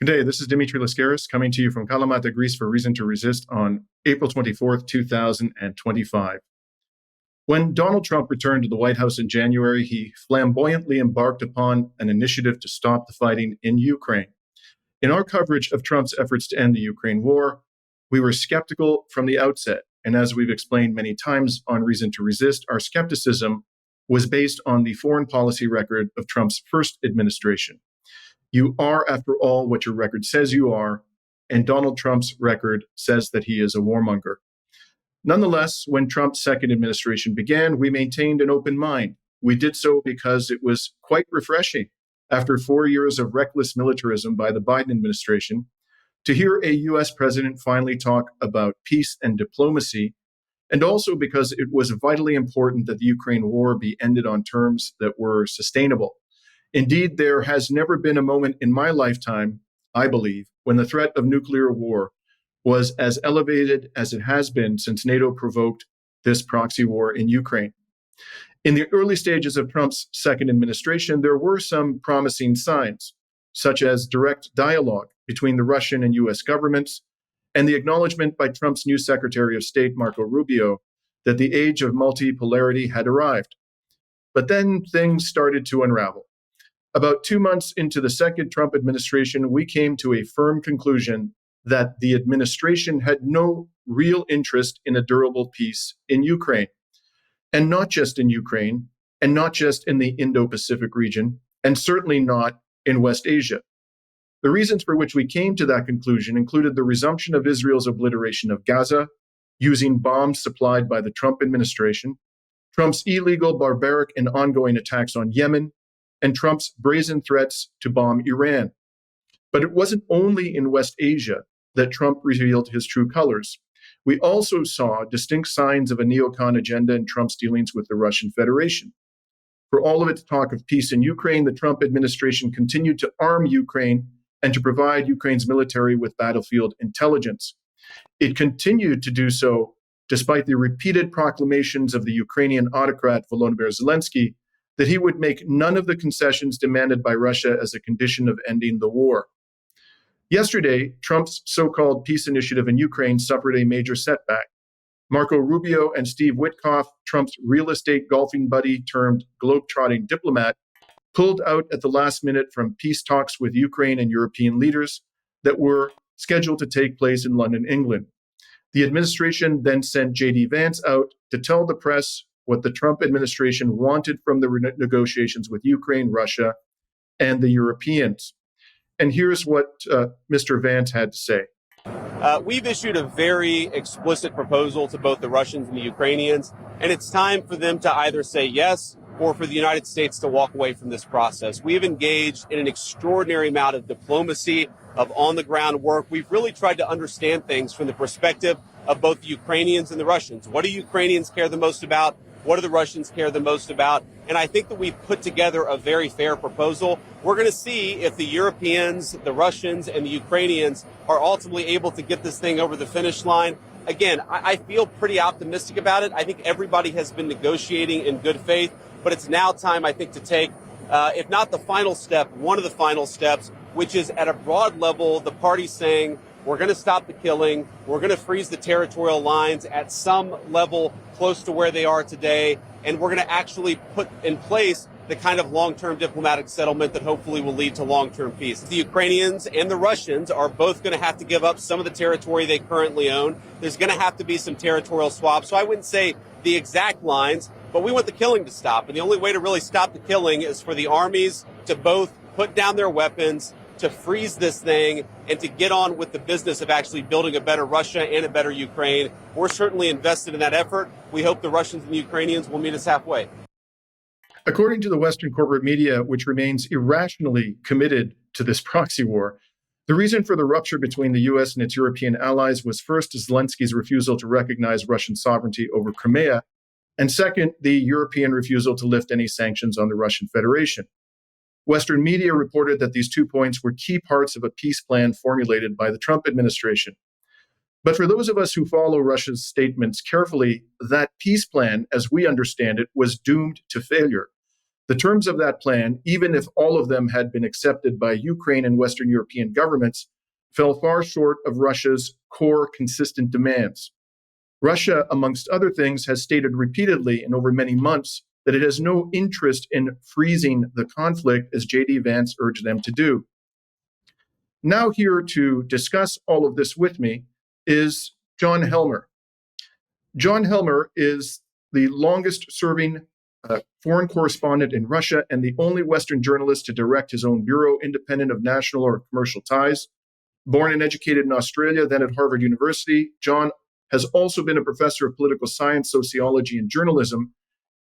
Good day. This is Dimitri Lascaris coming to you from Kalamata, Greece for Reason to Resist on April 24th, 2025. When Donald Trump returned to the White House in January, he flamboyantly embarked upon an initiative to stop the fighting in Ukraine. In our coverage of Trump's efforts to end the Ukraine war, we were skeptical from the outset. And as we've explained many times on Reason to Resist, our skepticism was based on the foreign policy record of Trump's first administration. You are, after all, what your record says you are, and Donald Trump's record says that he is a warmonger. Nonetheless, when Trump's second administration began, we maintained an open mind. We did so because it was quite refreshing, after 4 years of reckless militarism by the Biden administration, to hear a U.S. president finally talk about peace and diplomacy, and also because it was vitally important that the Ukraine war be ended on terms that were sustainable. Indeed, there has never been a moment in my lifetime, I believe, when the threat of nuclear war was as elevated as it has been since NATO provoked this proxy war in Ukraine. In the early stages of Trump's second administration, there were some promising signs, such as direct dialogue between the Russian and U.S. governments, and the acknowledgement by Trump's new Secretary of State, Marco Rubio, that the age of multipolarity had arrived. But then things started to unravel. About 2 months into the second Trump administration, we came to a firm conclusion that the administration had no real interest in a durable peace in Ukraine. And not just in Ukraine, and not just in the Indo-Pacific region, and certainly not in West Asia. The reasons for which we came to that conclusion included the resumption of Israel's obliteration of Gaza, using bombs supplied by the Trump administration, Trump's illegal, barbaric, and ongoing attacks on Yemen, and Trump's brazen threats to bomb Iran. But it wasn't only in West Asia that Trump revealed his true colors. We also saw distinct signs of a neocon agenda in Trump's dealings with the Russian Federation. For all of its talk of peace in Ukraine, the Trump administration continued to arm Ukraine and to provide Ukraine's military with battlefield intelligence. It continued to do so despite the repeated proclamations of the Ukrainian autocrat Volodymyr Zelensky that he would make none of the concessions demanded by Russia as a condition of ending the war. Yesterday, Trump's so-called peace initiative in Ukraine suffered a major setback. Marco Rubio and Steve Witkoff, Trump's real estate golfing buddy turned globe-trotting diplomat, pulled out at the last minute from peace talks with Ukraine and European leaders that were scheduled to take place in London, England. The administration then sent J.D. Vance out to tell the press what the Trump administration wanted from the negotiations with Ukraine, Russia, and the Europeans. And here's what Mr. Vance had to say. We've issued a very explicit proposal to both the Russians and the Ukrainians, and it's time for them to either say yes or for the United States to walk away from this process. We've engaged in an extraordinary amount of diplomacy, of on-the-ground work. We've really tried to understand things from the perspective of both the Ukrainians and the Russians. What do Ukrainians care the most about? What do the Russians care the most about? And I think that we've put together a very fair proposal. We're going to see if the Europeans, the Russians, and the Ukrainians are ultimately able to get this thing over the finish line. Again, I feel pretty optimistic about it. I think everybody has been negotiating in good faith, but it's now time, I think, to take, if not the final step, one of the final steps, which is at a broad level, the party saying, we're going to stop the killing. We're going to freeze the territorial lines at some level close to where they are today. And we're going to actually put in place the kind of long-term diplomatic settlement that hopefully will lead to long-term peace. The Ukrainians and the Russians are both going to have to give up some of the territory they currently own. There's going to have to be some territorial swaps. So I wouldn't say the exact lines, but we want the killing to stop. And the only way to really stop the killing is for the armies to both put down their weapons, to freeze this thing, and to get on with the business of actually building a better Russia and a better Ukraine. We're certainly invested in that effort. We hope the Russians and the Ukrainians will meet us halfway. According to the Western corporate media, which remains irrationally committed to this proxy war, the reason for the rupture between the U.S. and its European allies was first Zelensky's refusal to recognize Russian sovereignty over Crimea, and second, the European refusal to lift any sanctions on the Russian Federation. Western media reported that these 2 points were key parts of a peace plan formulated by the Trump administration. But for those of us who follow Russia's statements carefully, that peace plan, as we understand it, was doomed to failure. The terms of that plan, even if all of them had been accepted by Ukraine and Western European governments, fell far short of Russia's core consistent demands. Russia, amongst other things, has stated repeatedly and over many months that it has no interest in freezing the conflict, as J.D. Vance urged them to do. Now, here to discuss all of this with me is John Helmer. John Helmer is the longest serving foreign correspondent in Russia and the only Western journalist to direct his own bureau, independent of national or commercial ties. Born and educated in Australia, then at Harvard University, John has also been a professor of political science, sociology, and journalism,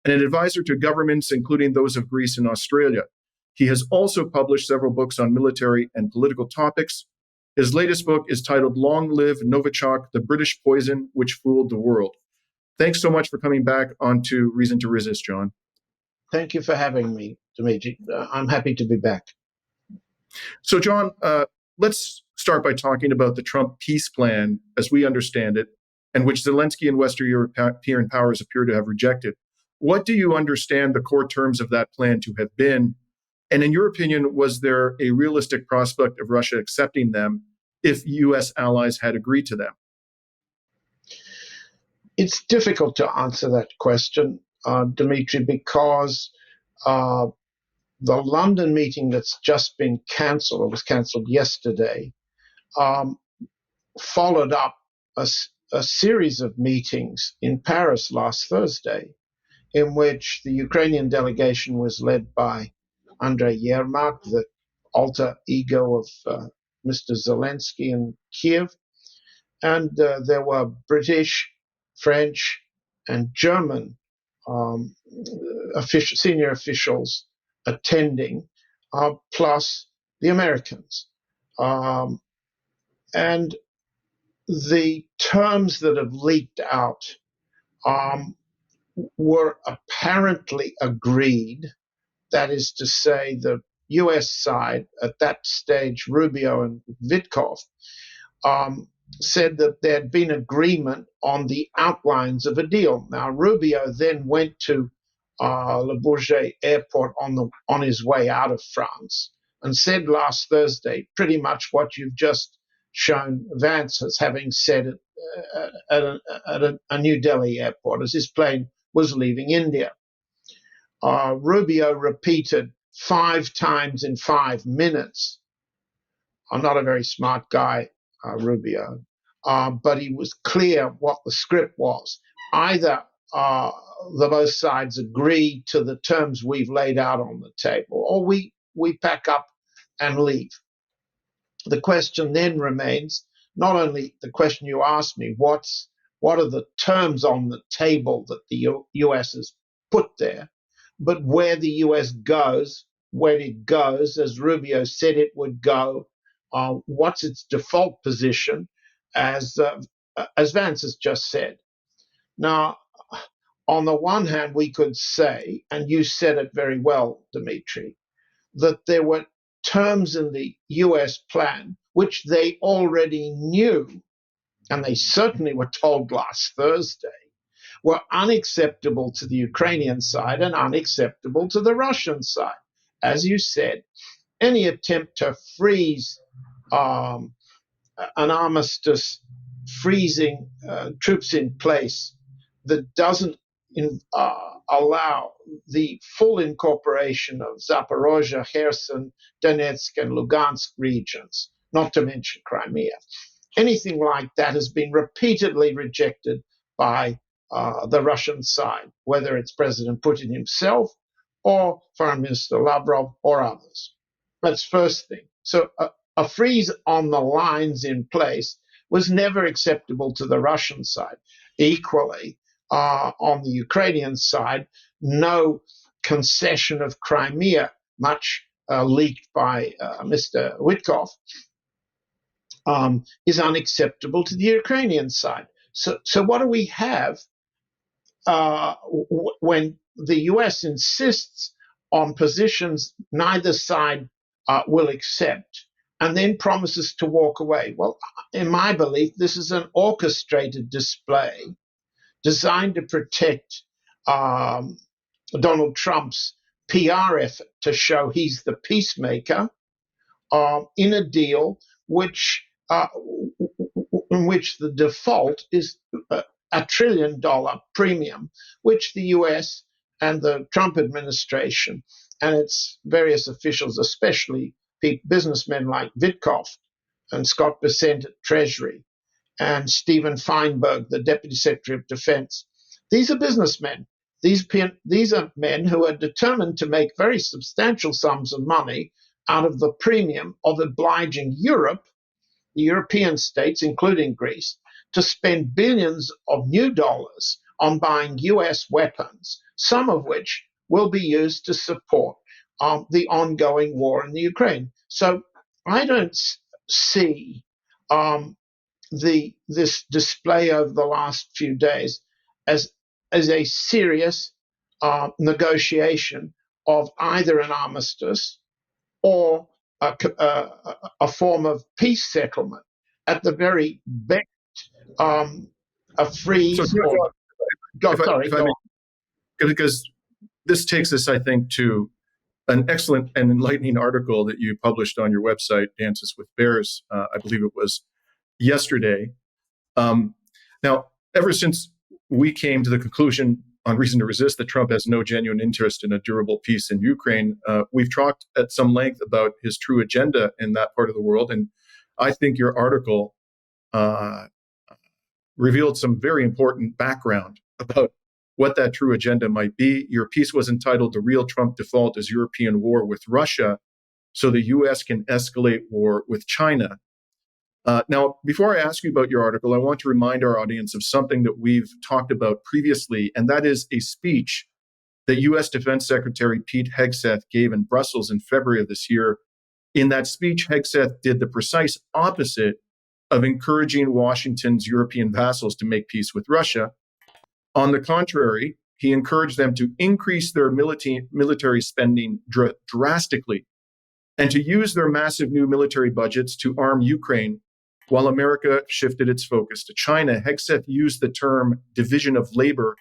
and an advisor to governments, including those of Greece and Australia. He has also published several books on military and political topics. His latest book is titled Long Live Novichok, the British Poison Which Fooled the World. Thanks so much for coming back onto Reason to Resist, John. Thank you for having me, Dimitri. I'm happy to be back. So, John, let's start by talking about the Trump peace plan as we understand it, and which Zelensky and Western European powers appear to have rejected. What do you understand the core terms of that plan to have been? And in your opinion, was there a realistic prospect of Russia accepting them if U.S. allies had agreed to them? It's difficult to answer that question, Dimitri, because the London meeting that's just been cancelled, or was cancelled yesterday, followed up a series of meetings in Paris last Thursday, in which the Ukrainian delegation was led by Andrei Yermak, the alter ego of Mr. Zelensky in Kiev. And there were British, French, and German senior officials attending, plus the Americans. And the terms that have leaked out were apparently agreed. That is to say, the U.S. side, at that stage, Rubio and Witkoff, said that there had been agreement on the outlines of a deal. Now, Rubio then went to Le Bourget airport on his way out of France and said last Thursday pretty much what you've just shown Vance as having said at a New Delhi airport as his plane was leaving India. Rubio repeated 5 times in 5 minutes. I'm not a very smart guy, Rubio, but he was clear what the script was. Either the both sides agree to the terms we've laid out on the table, or we pack up and leave. The question then remains, not only the question you asked me, what are the terms on the table that the U.S. has put there, but where the U.S. goes, when it goes, as Rubio said it would go, what's its default position, as Vance has just said. Now, on the one hand, we could say, and you said it very well, Dimitri, that there were terms in the U.S. plan which they already knew, and they certainly were told last Thursday, were unacceptable to the Ukrainian side and unacceptable to the Russian side. As you said, any attempt to freeze an armistice, freezing troops in place that doesn't allow the full incorporation of Zaporozhye, Kherson, Donetsk, and Lugansk regions, not to mention Crimea. Anything like that has been repeatedly rejected by the Russian side, whether it's President Putin himself or Foreign Minister Lavrov or others. That's first thing. So a freeze on the lines in place was never acceptable to the Russian side. Equally, on the Ukrainian side, no concession of Crimea, much leaked by Mr. Witkoff, is unacceptable to the Ukrainian side. So what do we have when the U.S. insists on positions neither side will accept, and then promises to walk away? Well, in my belief, this is an orchestrated display designed to protect Donald Trump's PR effort to show he's the peacemaker in a deal in which the default is $1 trillion premium, which the US and the Trump administration and its various officials, especially businessmen like Witkoff and Scott Bessent at Treasury and Stephen Feinberg, the Deputy Secretary of Defense, these are businessmen. These are men who are determined to make very substantial sums of money out of the premium of obliging Europe, the European states, including Greece, to spend billions of new dollars on buying US weapons, some of which will be used to support the ongoing war in the Ukraine. So I don't see this display over the last few days as a serious negotiation of either an armistice or a form of peace settlement. At the very best, a freeze. Because this takes us, I think, to an excellent and enlightening article that you published on your website, Dances with Bears. I believe it was yesterday. Now, ever since we came to the conclusion on Reason to Resist that Trump has no genuine interest in a durable peace in Ukraine, we've talked at some length about his true agenda in that part of the world. And I think your article revealed some very important background about what that true agenda might be. Your piece was entitled "The Real Trump Default is European War with Russia, so the U.S. can escalate war with China." Now, before I ask you about your article, I want to remind our audience of something that we've talked about previously, and that is a speech that U.S. Defense Secretary Pete Hegseth gave in Brussels in February of this year. In that speech, Hegseth did the precise opposite of encouraging Washington's European vassals to make peace with Russia. On the contrary, he encouraged them to increase their military spending drastically and to use their massive new military budgets to arm Ukraine while America shifted its focus to China. Hegseth used the term division of labor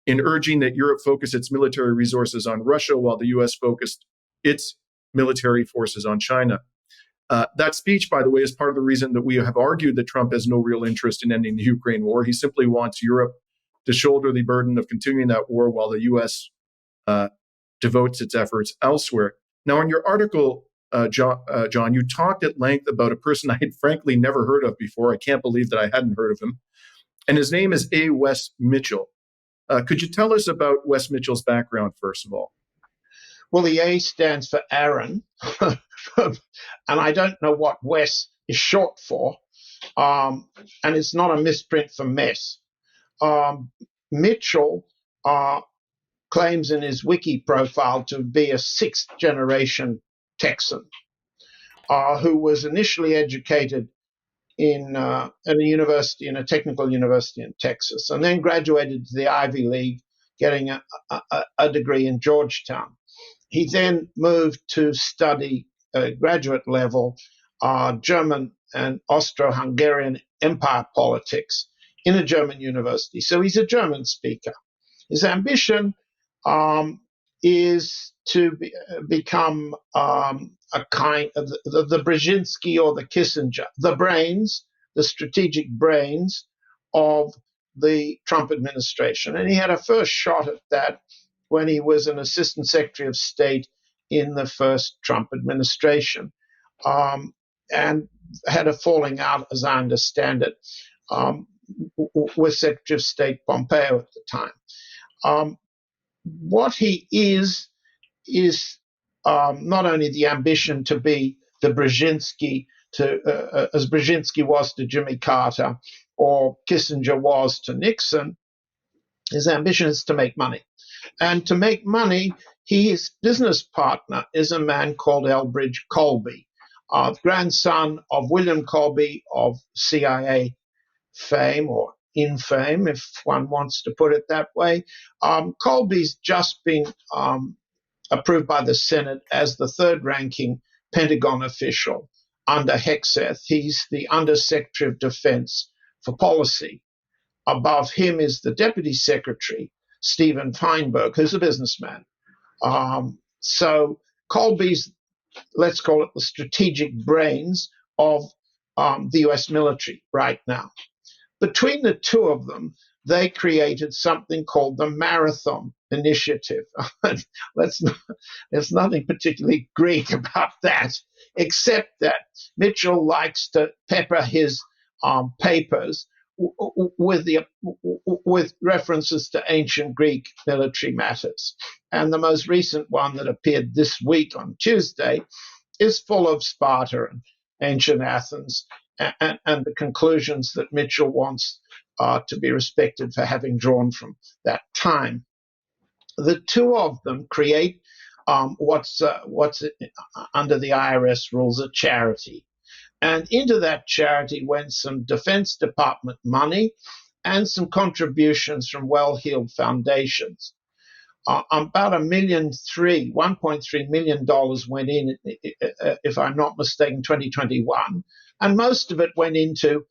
in urging that Europe focus its military resources on Russia while the U.S. focused its military forces on China. That speech, by the way, is part of the reason that we have argued that Trump has no real interest in ending the Ukraine war. He simply wants Europe to shoulder the burden of continuing that war while the U.S. Devotes its efforts elsewhere. Now, in your article, John, you talked at length about a person I had frankly never heard of before. I can't believe that I hadn't heard of him. And his name is A. Wess Mitchell. Could you tell us about Wess Mitchell's background, first of all? Well, the A stands for Aaron, and I don't know what Wess is short for, and it's not a misprint for mess. Mitchell claims in his wiki profile to be a sixth-generation Texan who was initially educated in a technical university in Texas, and then graduated to the Ivy League, getting a degree in Georgetown. He then moved to study graduate level German and Austro-Hungarian Empire politics in a German university. So he's a German speaker. His ambition is to become a kind of the Brzezinski or the Kissinger, the strategic brains of the Trump administration. And he had a first shot at that when he was an assistant secretary of state in the first Trump administration, and had a falling out, as I understand it, with Secretary of State Pompeo at the time. What he is not only the ambition to be the Brzezinski, as Brzezinski was to Jimmy Carter or Kissinger was to Nixon. His ambition is to make money. And to make money, his business partner is a man called Elbridge Colby, grandson of William Colby of CIA fame, or infame, if one wants to put it that way. Colby's just been approved by the Senate as the third-ranking Pentagon official under Hegseth. He's the Undersecretary of Defense for Policy. Above him is the Deputy Secretary, Stephen Feinberg, who's a businessman, So Colby's, let's call it the strategic brains of the US military right now. Between the two of them, they created something called the Marathon Initiative. There's nothing particularly Greek about that, except that Mitchell likes to pepper his papers with references to ancient Greek military matters. And the most recent one that appeared this week on Tuesday is full of Sparta and ancient Athens and the conclusions that Mitchell wants to be respected for having drawn from that time. The two of them create what's under the IRS rules a charity. And into that charity went some Defense Department money and some contributions from well-heeled foundations. About $1.3 million went in, if I'm not mistaken, 2021, and most of it went into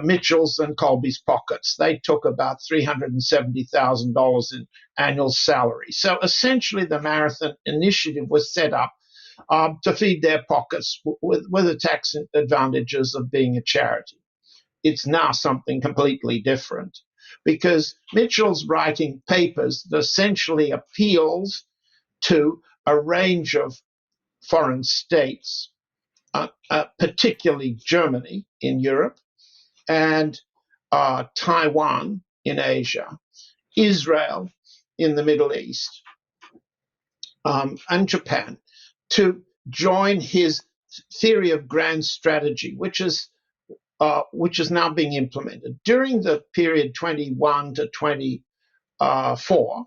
Mitchell's and Colby's pockets. They took about $370,000 in annual salary. So essentially, the Marathon Initiative was set up to feed their pockets with the tax advantages of being a charity. It's now something completely different, because Mitchell's writing papers that essentially appeals to a range of foreign states, particularly Germany in Europe, and Taiwan in Asia, Israel in the Middle East, and Japan, to join his theory of grand strategy, which is now being implemented. During the period 21 to 24,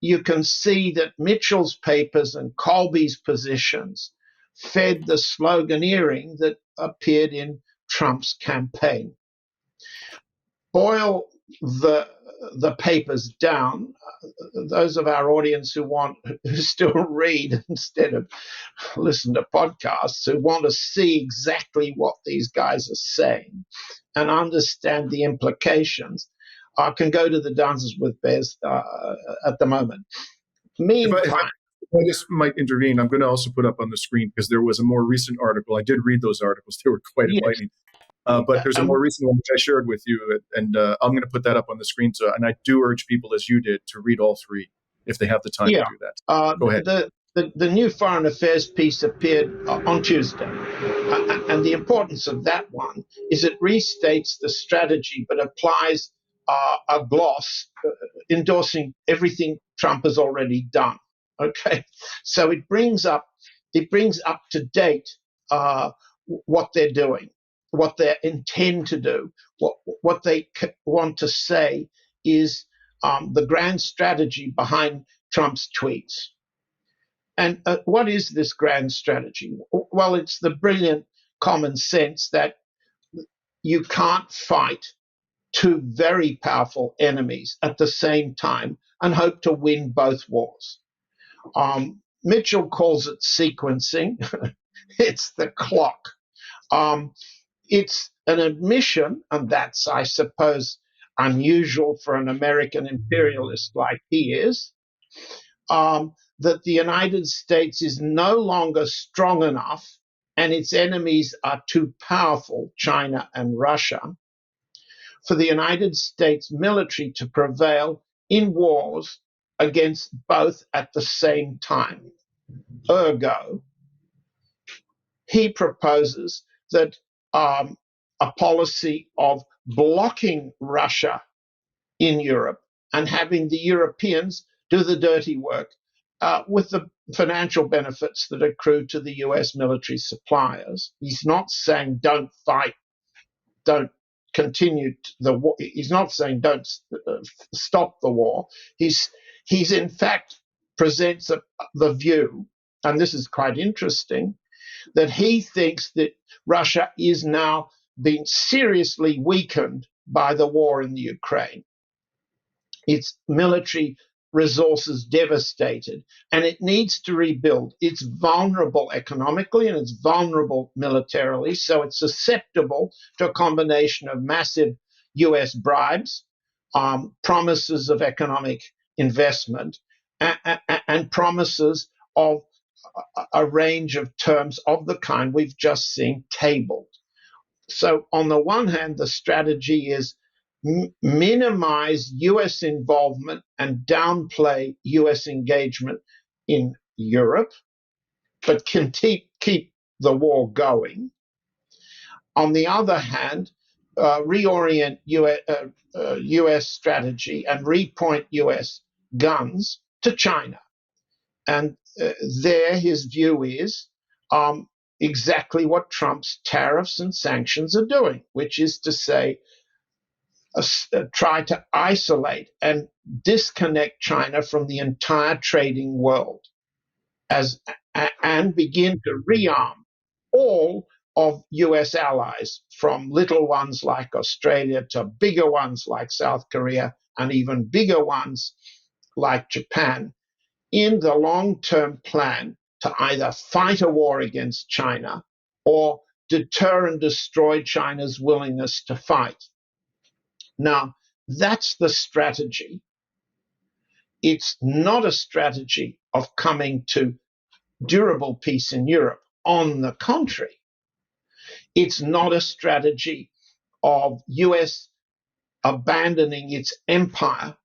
you can see that Mitchell's papers and Colby's positions fed the sloganeering that appeared in Trump's campaign. Boil the papers down. Those of our audience who still read instead of listen to podcasts, who want to see exactly what these guys are saying and understand the implications, can go to the Dances with Bears at the moment. Meantime, if I just might intervene, I'm going to also put up on the screen, because there was a more recent article. I did read those articles. They were quite enlightening. But there's a more recent one which I shared with you, and I'm going to put that up on the screen. So, and I do urge people, as you did, to read all three if they have the time to do that. Go ahead. The new foreign affairs piece appeared on Tuesday, and the importance of that one is it restates the strategy but applies a gloss endorsing everything Trump has already done. Okay, so it brings up to date what they're doing, what they intend to do, what they want to say is the grand strategy behind Trump's tweets. And what is this grand strategy? Well, it's the brilliant common sense that you can't fight two very powerful enemies at the same time and hope to win both wars. Mitchell calls it sequencing. It's the clock. It's an admission, and that's, I suppose, unusual for an American imperialist like he is, that the United States is no longer strong enough and its enemies are too powerful, China and Russia, for the United States military to prevail in wars against both at the same time. Ergo, he proposes that a policy of blocking Russia in Europe and having the Europeans do the dirty work with the financial benefits that accrue to the US military suppliers. He's not saying don't fight, don't continue the war. He's not saying don't stop the war. He's in fact presents the view, and this is quite interesting, that he thinks that Russia is now being seriously weakened by the war in the Ukraine. Its military resources devastated, and it needs to rebuild. It's vulnerable economically and it's vulnerable militarily, so it's susceptible to a combination of massive US bribes, promises of economic investment, and promises of a range of terms of the kind we've just seen tabled. So on the one hand, the strategy is minimize US involvement and downplay US engagement in Europe, but can keep the war going. On the other hand, reorient US strategy and repoint US guns to China. And there his view is exactly what Trump's tariffs and sanctions are doing, which is to say, try to isolate and disconnect China from the entire trading world and begin to rearm all of US allies, from little ones like Australia to bigger ones like South Korea and even bigger ones like Japan, in the long-term plan to either fight a war against China or deter and destroy China's willingness to fight. Now, that's the strategy. It's not a strategy of coming to durable peace in Europe. On the contrary, it's not a strategy of US abandoning its empire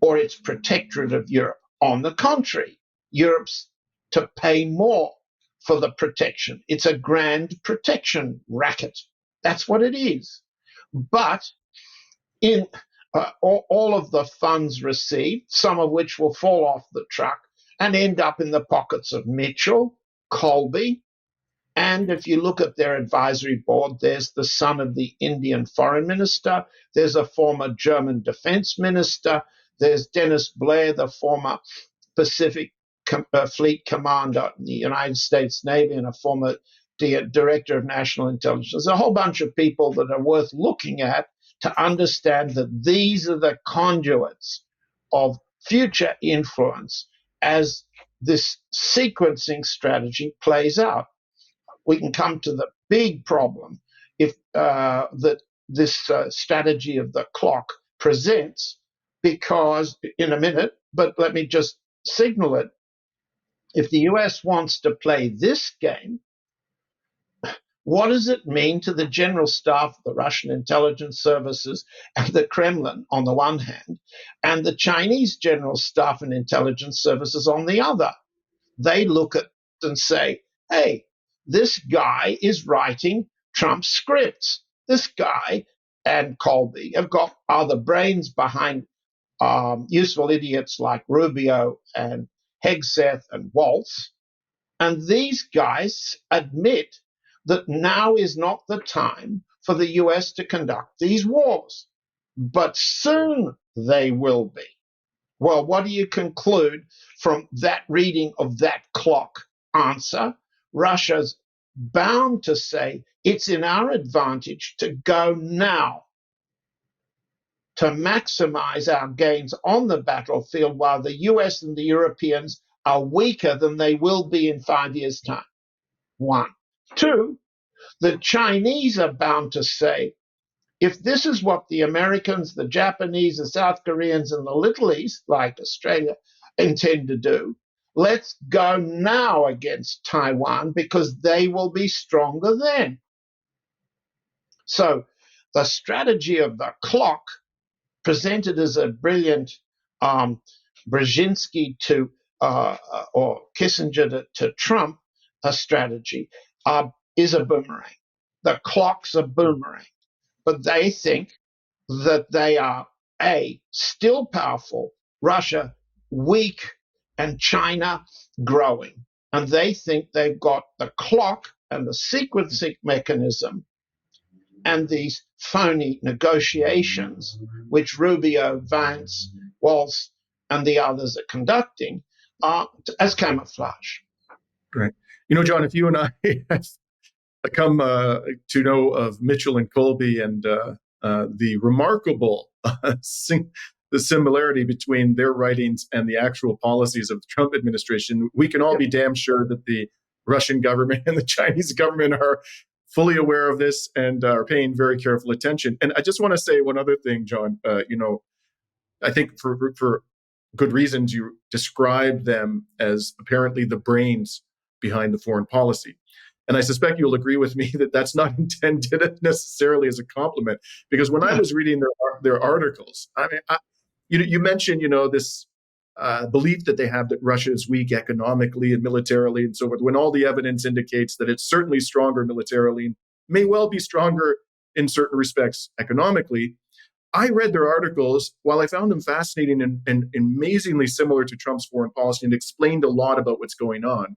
or its protectorate of Europe. On the contrary, Europe's to pay more for the protection. It's a grand protection racket. That's what it is. But in all of the funds received, some of which will fall off the truck and end up in the pockets of Mitchell, Colby, and if you look at their advisory board, there's the son of the Indian foreign minister, there's a former German defense minister, there's Dennis Blair, the former Pacific Fleet commander in the United States Navy and a former director of national intelligence. There's a whole bunch of people that are worth looking at to understand that these are the conduits of future influence as this sequencing strategy plays out. We can come to the big problem if that this strategy of the clock presents, because in a minute, but let me just signal it. If the US wants to play this game, what does it mean to the general staff of the Russian intelligence services and the Kremlin on the one hand, and the Chinese general staff and intelligence services on the other? They look at it and say, hey, this guy is writing Trump's scripts. This guy and Colby have got other brains behind useful idiots like Rubio and Hegseth and Waltz. And these guys admit that now is not the time for the US to conduct these wars, but soon they will be. Well, what do you conclude from that reading of that clock? Answer: Russia's bound to say it's in our advantage to go now to maximize our gains on the battlefield while the US and the Europeans are weaker than they will be in 5 years' time. One. Two, the Chinese are bound to say, if this is what the Americans, the Japanese, the South Koreans, and the Little East, like Australia, intend to do, let's go now against Taiwan because they will be stronger then. So the strategy of the clock, presented as a brilliant Brzezinski to or Kissinger to Trump a strategy, is a boomerang. The clock's a boomerang. But they think that they are, A, still powerful, Russia weak, and China growing. And they think they've got the clock and the sequencing mechanism and these phony negotiations, which Rubio, Vance, Waltz, and the others are conducting, as camouflage. Right. You know, John, if you and I have come to know of Mitchell and Colby and the remarkable the similarity between their writings and the actual policies of the Trump administration, we can all be damn sure that the Russian government and the Chinese government are fully aware of this and are paying very careful attention. And I just want to say one other thing, John. I think for good reasons, you describe them as apparently the brains behind the foreign policy. And I suspect you'll agree with me that that's not intended necessarily as a compliment, because when I was reading their articles, I mean, you mentioned, this belief that they have that Russia is weak economically and militarily and so forth, when all the evidence indicates that it's certainly stronger militarily, may well be stronger in certain respects economically. I read their articles. While I found them fascinating and amazingly similar to Trump's foreign policy and explained a lot about what's going on,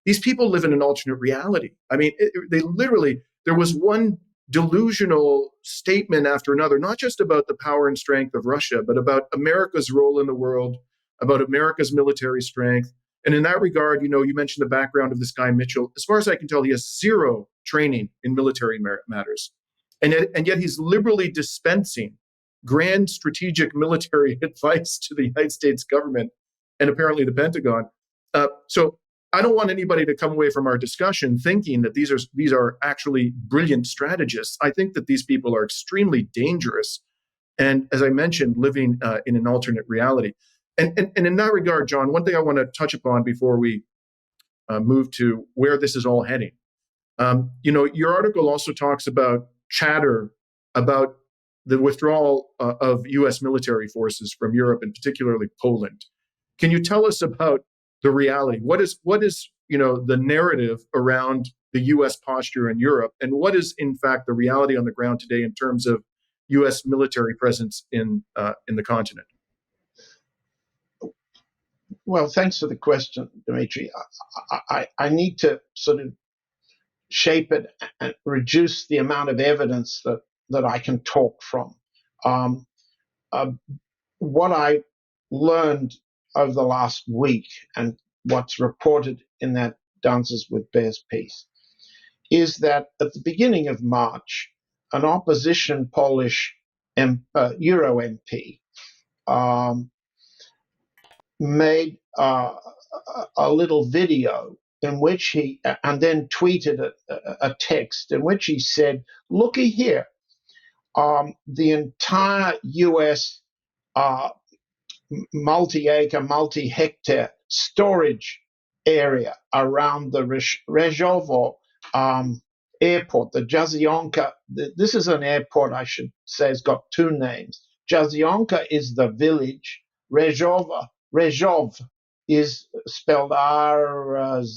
these people live in an alternate reality. I mean, they literally, there was one delusional statement after another, not just about the power and strength of Russia, but about America's role in the world, about America's military strength. And in that regard, you mentioned the background of this guy, Mitchell. As far as I can tell, he has zero training in military matters. And yet he's liberally dispensing grand strategic military advice to the United States government and apparently the Pentagon. So I don't want anybody to come away from our discussion thinking that these are actually brilliant strategists. I think that these people are extremely dangerous, and as I mentioned, living in an alternate reality. And in that regard, John, one thing I want to touch upon before we move to where this is all heading. Your article also talks about chatter about the withdrawal of U.S. military forces from Europe, and particularly Poland. Can you tell us about the reality? What is the narrative around the U.S. posture in Europe, and what is in fact the reality on the ground today in terms of U.S. military presence in the continent? Well, thanks for the question, Dimitri. I need to sort of shape it and reduce the amount of evidence that I can talk from. What I learned over the last week and what's reported in that Dances with Bears piece is that at the beginning of March, an opposition Polish Euro MP made a little video in which he, and then tweeted a text in which he said, looky here, the entire US multi-acre, multi-hectare storage area around the Rezhovo airport, the Jazionka. This is an airport, I should say, it's got two names. Jazionka is the village. Rezhov is spelled Rzezzow,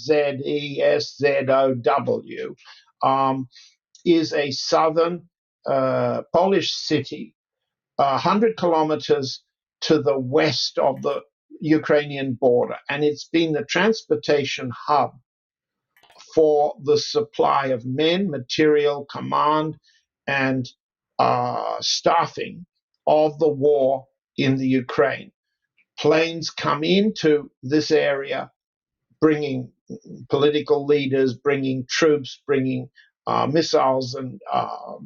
is a southern Polish city, 100 kilometers to the west of the Ukrainian border. And it's been the transportation hub for the supply of men, material, command, and staffing of the war in the Ukraine. Planes come into this area, bringing political leaders, bringing troops, bringing missiles and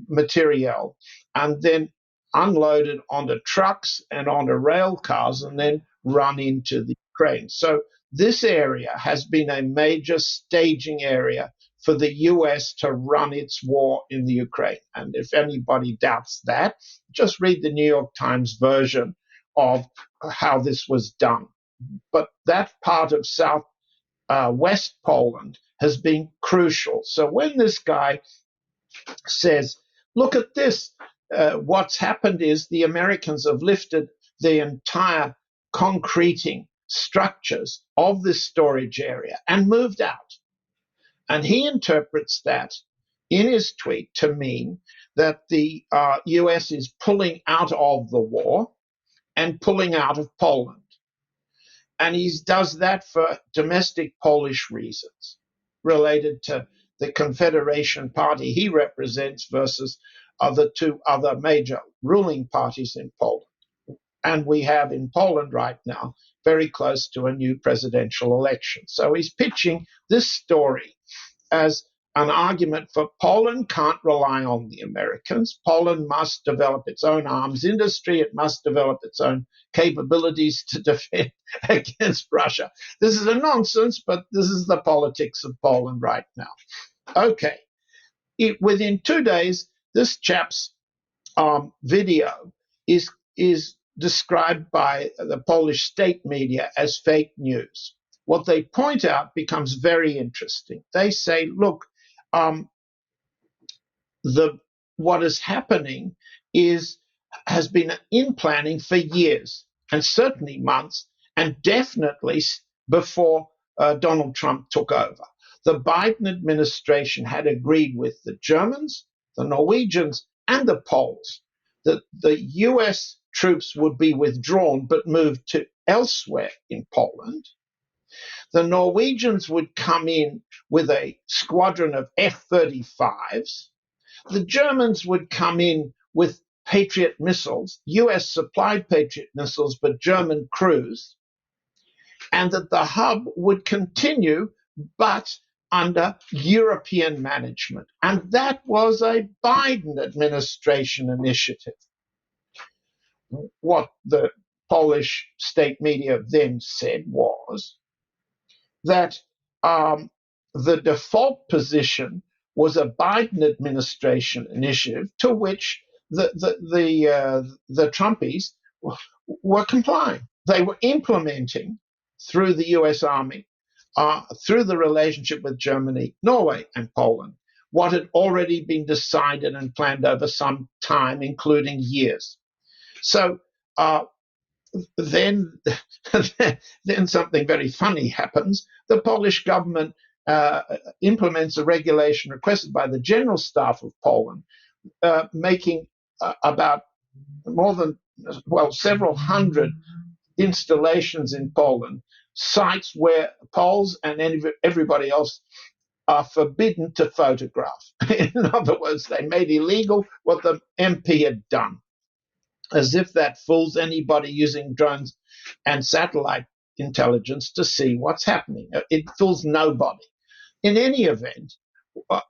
materiel, and then unloaded onto trucks and onto rail cars and then run into the Ukraine. So this area has been a major staging area for the US to run its war in the Ukraine. And if anybody doubts that, just read the New York Times version of how this was done. But that part of West Poland has been crucial. So when this guy says, look at this, what's happened is the Americans have lifted the entire concreting structures of this storage area and moved out. And he interprets that in his tweet to mean that the US is pulling out of the war and pulling out of Poland. And he does that for domestic Polish reasons related to the Confederation Party he represents versus the two other major ruling parties in Poland. And we have in Poland right now very close to a new presidential election. So he's pitching this story as an argument for Poland can't rely on the Americans. Poland must develop its own arms industry. It must develop its own capabilities to defend against Russia. This is a nonsense, but this is the politics of Poland right now. Okay. Within 2 days, this chap's video is described by the Polish state media as fake news. What they point out becomes very interesting. They say, look, what is happening has been in planning for years, and certainly months, and definitely before Donald Trump took over. The Biden administration had agreed with the Germans, the Norwegians, and the Poles that the US troops would be withdrawn but moved to elsewhere in Poland. The Norwegians would come in with a squadron of F-35s. The Germans would come in with Patriot missiles, US supplied Patriot missiles, but German crews, and that the hub would continue, but under European management. And that was a Biden administration initiative. What the Polish state media then said was that the default position was a Biden administration initiative to which the Trumpies were complying. They were implementing through the US Army, through the relationship with Germany, Norway, and Poland, what had already been decided and planned over some time, including years. So then something very funny happens. The Polish government implements a regulation requested by the General Staff of Poland, making about several hundred installations in Poland, sites where Poles and everybody else are forbidden to photograph. In other words, they made illegal what the MP had done, as if that fools anybody using drones and satellite intelligence to see what's happening. It fools nobody. In any event,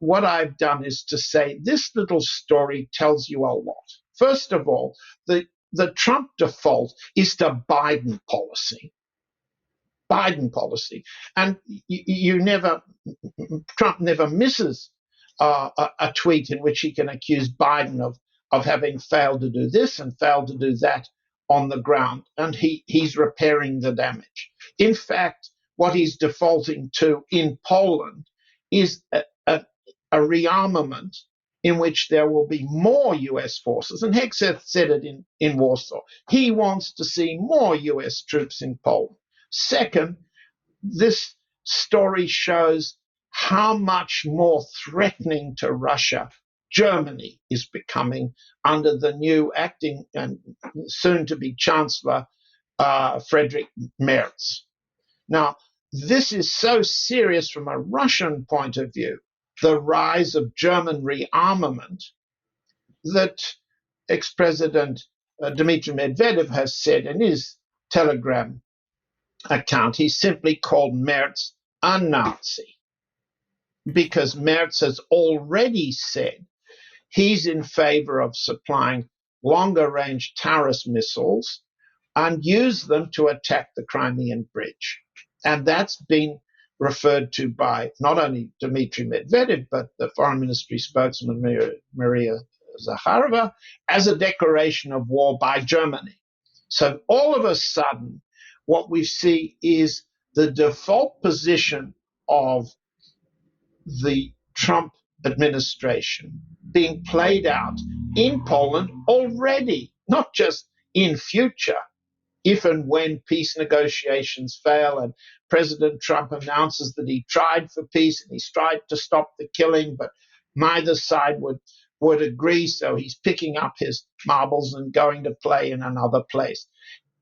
what I've done is to say this little story tells you a lot. First of all, the Trump default is to Biden policy. Biden policy. And Trump never misses a tweet in which he can accuse Biden of having failed to do this and failed to do that on the ground. And he's repairing the damage. In fact, what he's defaulting to in Poland is a rearmament in which there will be more US forces. And Hegseth said it in Warsaw. He wants to see more US troops in Poland. Second, this story shows how much more threatening to Russia Germany is becoming under the new acting and soon-to-be Chancellor Friedrich Merz. Now, this is so serious from a Russian point of view, the rise of German rearmament, that ex-President Dimitri Medvedev has said in his Telegram account, he simply called Merz a Nazi, because Merz has already said he's in favor of supplying longer-range Taurus missiles and use them to attack the Crimean Bridge. And that's been referred to by not only Dmitry Medvedev, but the foreign ministry spokesman Maria Zakharova as a declaration of war by Germany. So all of a sudden, what we see is the default position of the Trump administration being played out in Poland already, not just in future, if and when peace negotiations fail and President Trump announces that he tried for peace and he's tried to stop the killing, but neither side would agree, so he's picking up his marbles and going to play in another place.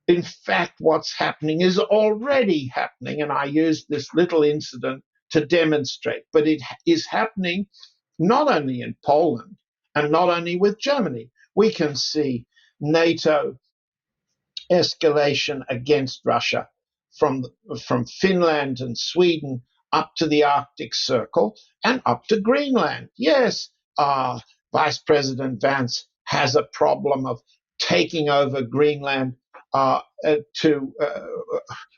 In fact, what's happening is already happening, and I used this little incident to demonstrate, but it is happening not only in Poland and not only with Germany. We can see NATO escalation against Russia from Finland and Sweden up to the Arctic Circle and up to Greenland. Yes, Vice President Vance has a problem of taking over Greenland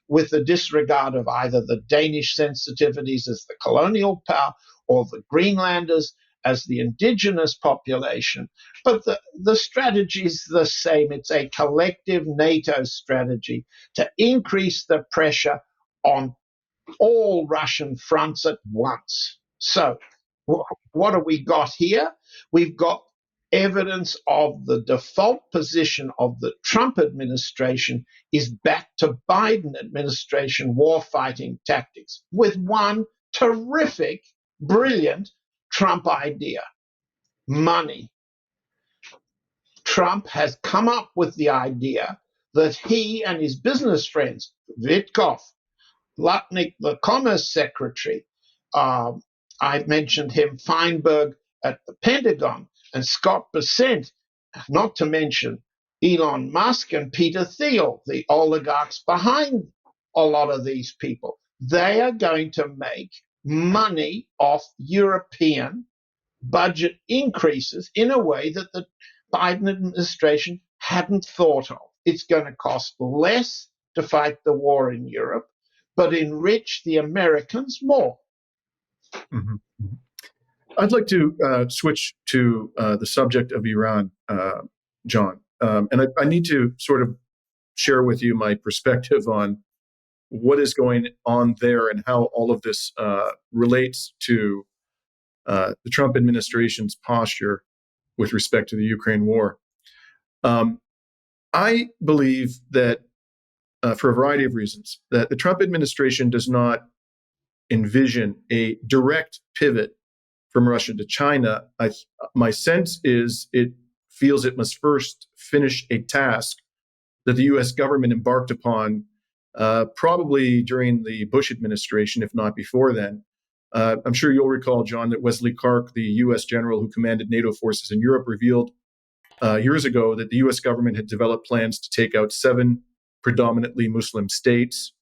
with the disregard of either the Danish sensitivities as the colonial power or the Greenlanders as the indigenous population. But the strategy is the same. It's a collective NATO strategy to increase the pressure on all Russian fronts at once. So, what have we got here? We've got evidence of the default position of the Trump administration is back to Biden administration warfighting tactics with one terrific, brilliant Trump idea: money. Trump has come up with the idea that he and his business friends, Witkoff, Lutnick, the Commerce Secretary, I mentioned him, Feinberg at the Pentagon, and Scott Bessent, not to mention Elon Musk and Peter Thiel, the oligarchs behind a lot of these people. They are going to make money off European budget increases in a way that the Biden administration hadn't thought of. It's going to cost less to fight the war in Europe, but enrich the Americans more. Mm-hmm. I'd like to switch to the subject of Iran, John. And I need to sort of share with you my perspective on what is going on there and how all of this relates to the Trump administration's posture with respect to the Ukraine war. I believe that, for a variety of reasons, that the Trump administration does not envision a direct pivot from Russia to China. My sense is it feels it must first finish a task that the U.S. government embarked upon probably during the Bush administration, if not before then. I'm sure you'll recall, John, that Wesley Clark, the U.S. general who commanded NATO forces in Europe, revealed years ago that the U.S. government had developed plans to take out 7 predominantly Muslim states: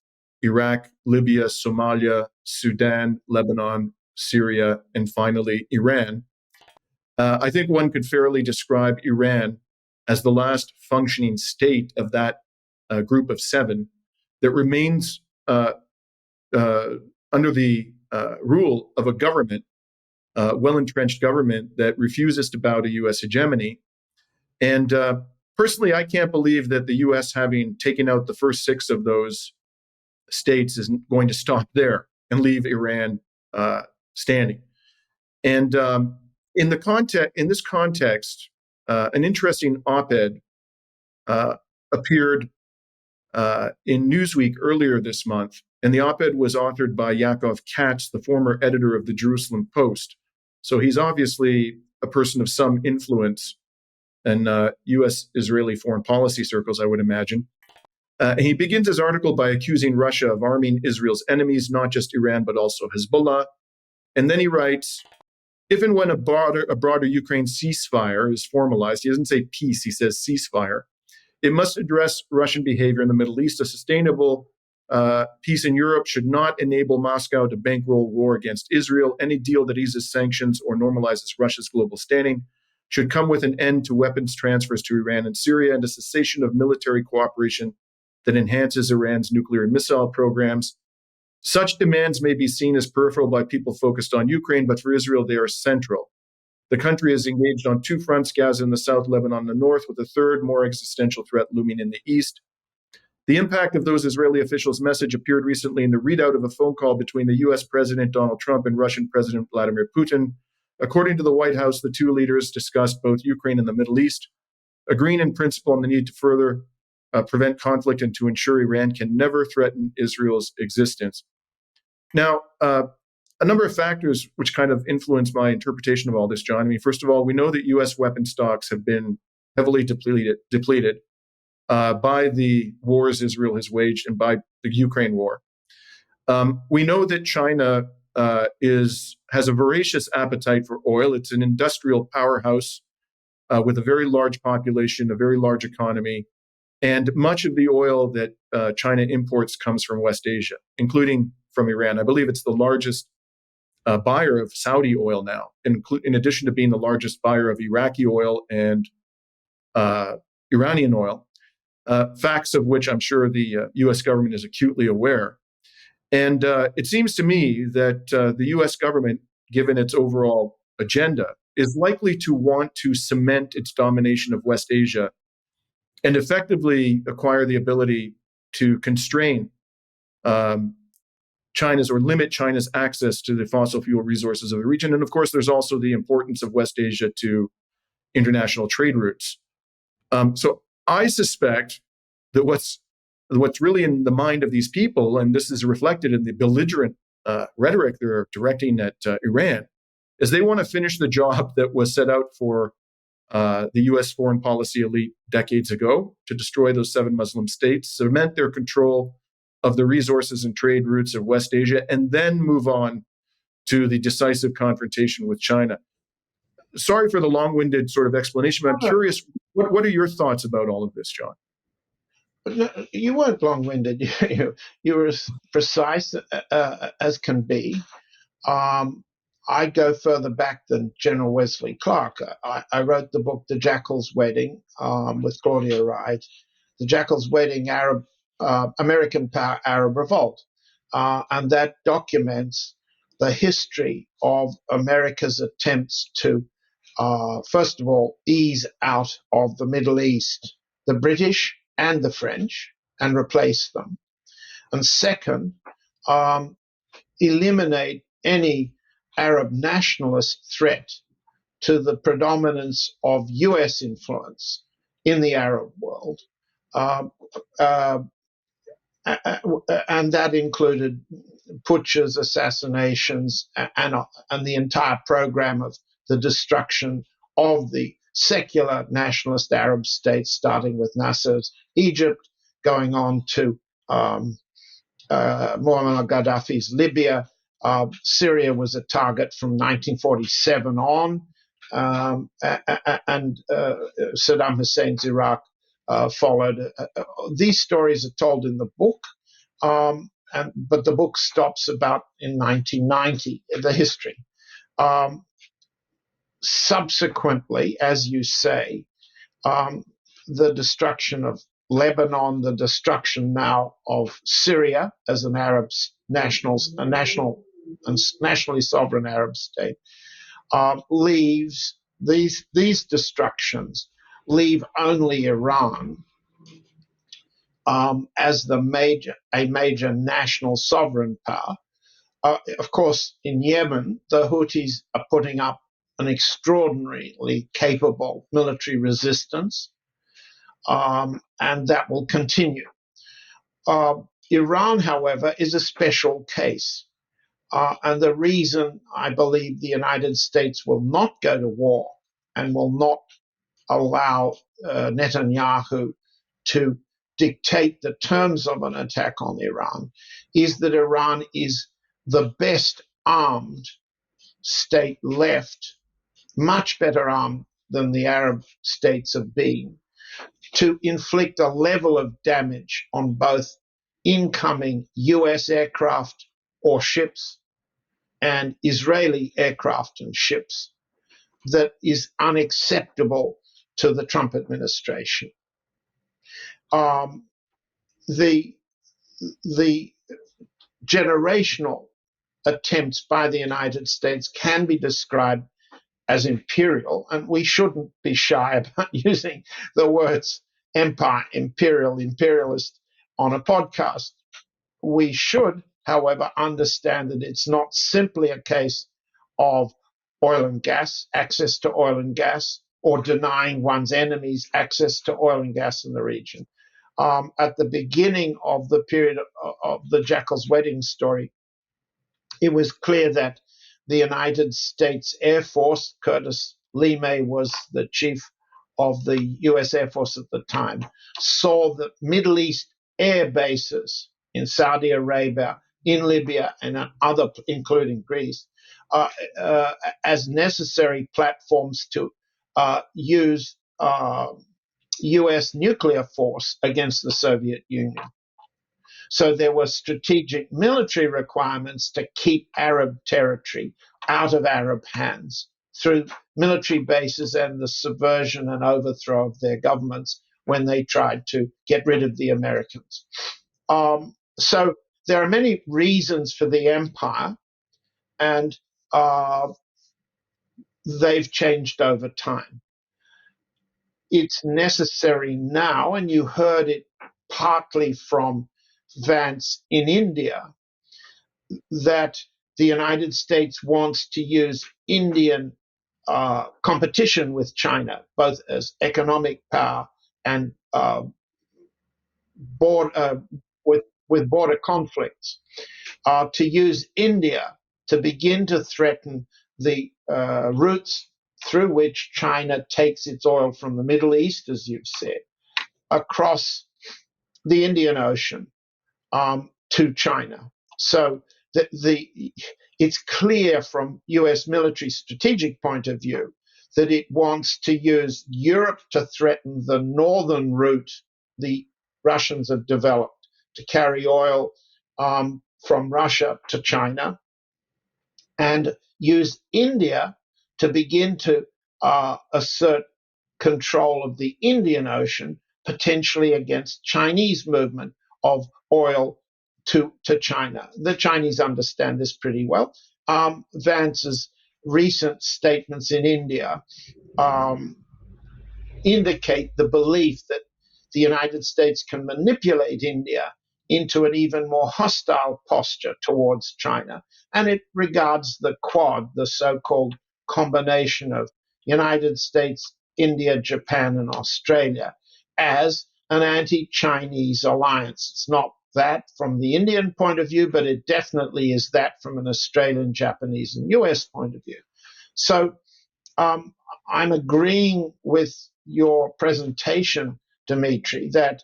Iraq, Libya, Somalia, Sudan, Lebanon, Syria, and finally Iran. I think one could fairly describe Iran as the last functioning state of that group of 7 that remains under the rule of a government, well-entrenched government that refuses to bow to U.S. hegemony. And personally, I can't believe that the U.S., having taken out the first 6 of those states, is going to stop there and leave Iran standing. And in this context, an interesting op-ed appeared in Newsweek earlier this month, and the op-ed was authored by Yaakov Katz, the former editor of the Jerusalem Post. So he's obviously a person of some influence in U.S.-Israeli foreign policy circles, I would imagine. He begins his article by accusing Russia of arming Israel's enemies, not just Iran, but also Hezbollah. And then he writes, if and when a broader Ukraine ceasefire is formalized, he doesn't say peace, he says ceasefire, it must address Russian behavior in the Middle East. A sustainable peace in Europe should not enable Moscow to bankroll war against Israel. Any deal that eases sanctions or normalizes Russia's global standing should come with an end to weapons transfers to Iran and Syria and a cessation of military cooperation that enhances Iran's nuclear and missile programs. Such demands may be seen as peripheral by people focused on Ukraine, but for Israel, they are central. The country is engaged on 2 fronts, Gaza in the south, Lebanon in the north, with a third, more existential threat looming in the east. The impact of those Israeli officials' message appeared recently in the readout of a phone call between the U.S. President Donald Trump and Russian President Vladimir Putin. According to the White House, the 2 leaders discussed both Ukraine and the Middle East, agreeing in principle on the need to further prevent conflict and to ensure Iran can never threaten Israel's existence. Now, a number of factors which kind of influence my interpretation of all this, John. I mean, first of all, we know that U.S. weapon stocks have been heavily depleted by the wars Israel has waged and by the Ukraine war. We know that China has a voracious appetite for oil. It's an industrial powerhouse with a very large population, a very large economy. And much of the oil that China imports comes from West Asia, including from Iran. I believe it's the largest buyer of Saudi oil now, in addition to being the largest buyer of Iraqi oil and Iranian oil, facts of which I'm sure the U.S. government is acutely aware. And it seems to me that the U.S. government, given its overall agenda is likely to want to cement its domination of West Asia and effectively acquire the ability to constrain China's or limit China's access to the fossil fuel resources of the region. And of course, there's also the importance of West Asia to international trade routes. So I suspect that what's really in the mind of these people, and this is reflected in the belligerent rhetoric they're directing at Iran, is they want to finish the job that was set out for the U.S. foreign policy elite decades ago to destroy those 7 Muslim states, cement their control of the resources and trade routes of West Asia, and then move on to the decisive confrontation with China. Sorry for the long-winded sort of explanation, but I'm curious, what are your thoughts about all of this, John? No, you weren't long-winded. You were as precise as can be. I go further back than General Wesley Clark. I wrote the book The Jackal's Wedding with Claudia Wright, The Jackal's Wedding, American Power Arab Revolt. And that documents the history of America's attempts to, first of all, ease out of the Middle East, the British and the French, and replace them. And second, eliminate any Arab nationalist threat to the predominance of US influence in the Arab world. And that included putschs, assassinations, and the entire program of the destruction of the secular nationalist Arab states, starting with Nasser's Egypt, going on to Muammar Gaddafi's Libya. Syria was a target from 1947 on, and Saddam Hussein's Iraq followed. These stories are told in the book, but the book stops about in 1990, the history. Subsequently, as you say, the destruction of Lebanon, the destruction now of Syria as an Arab nationally sovereign Arab state, leaves these destructions leave only Iran as a major national sovereign power. Of course, in Yemen, the Houthis are putting up an extraordinarily capable military resistance, and that will continue. Iran, however, is a special case. And the reason I believe the United States will not go to war and will not allow Netanyahu to dictate the terms of an attack on Iran is that Iran is the best armed state left, much better armed than the Arab states have been, to inflict a level of damage on both incoming US aircraft or ships and Israeli aircraft and ships that is unacceptable to the Trump administration. The generational attempts by the United States can be described as imperial, and we shouldn't be shy about using the words empire, imperial, imperialist on a podcast. We should, however, understand that it's not simply a case of oil and gas, access to oil and gas, or denying one's enemies access to oil and gas in the region. At the beginning of the period of the Jackal's Wedding story, it was clear that the United States Air Force, Curtis LeMay was the chief of the U.S. Air Force at the time, saw that Middle East air bases in Saudi Arabia, in Libya, and other, including Greece, as necessary platforms to use U.S. nuclear force against the Soviet Union. So there were strategic military requirements to keep Arab territory out of Arab hands through military bases and the subversion and overthrow of their governments when they tried to get rid of the Americans. So there are many reasons for the empire, and they've changed over time. It's necessary now, and you heard it partly from Vance in India, that the United States wants to use Indian competition with China, both as economic power and with border conflicts, to use India to begin to threaten the routes through which China takes its oil from the Middle East, as you've said, across the Indian Ocean to China. So it's clear from US military strategic point of view that it wants to use Europe to threaten the northern route the Russians have developed to carry oil from Russia to China, and use India to begin to assert control of the Indian Ocean, potentially against Chinese movement of oil to China. The Chinese understand this pretty well. Vance's recent statements in India indicate the belief that the United States can manipulate India into an even more hostile posture towards China. And it regards the Quad, the so-called combination of United States, India, Japan, and Australia, as an anti-Chinese alliance. It's not that from the Indian point of view, but it definitely is that from an Australian, Japanese, and US point of view. So I'm agreeing with your presentation, Dimitri, that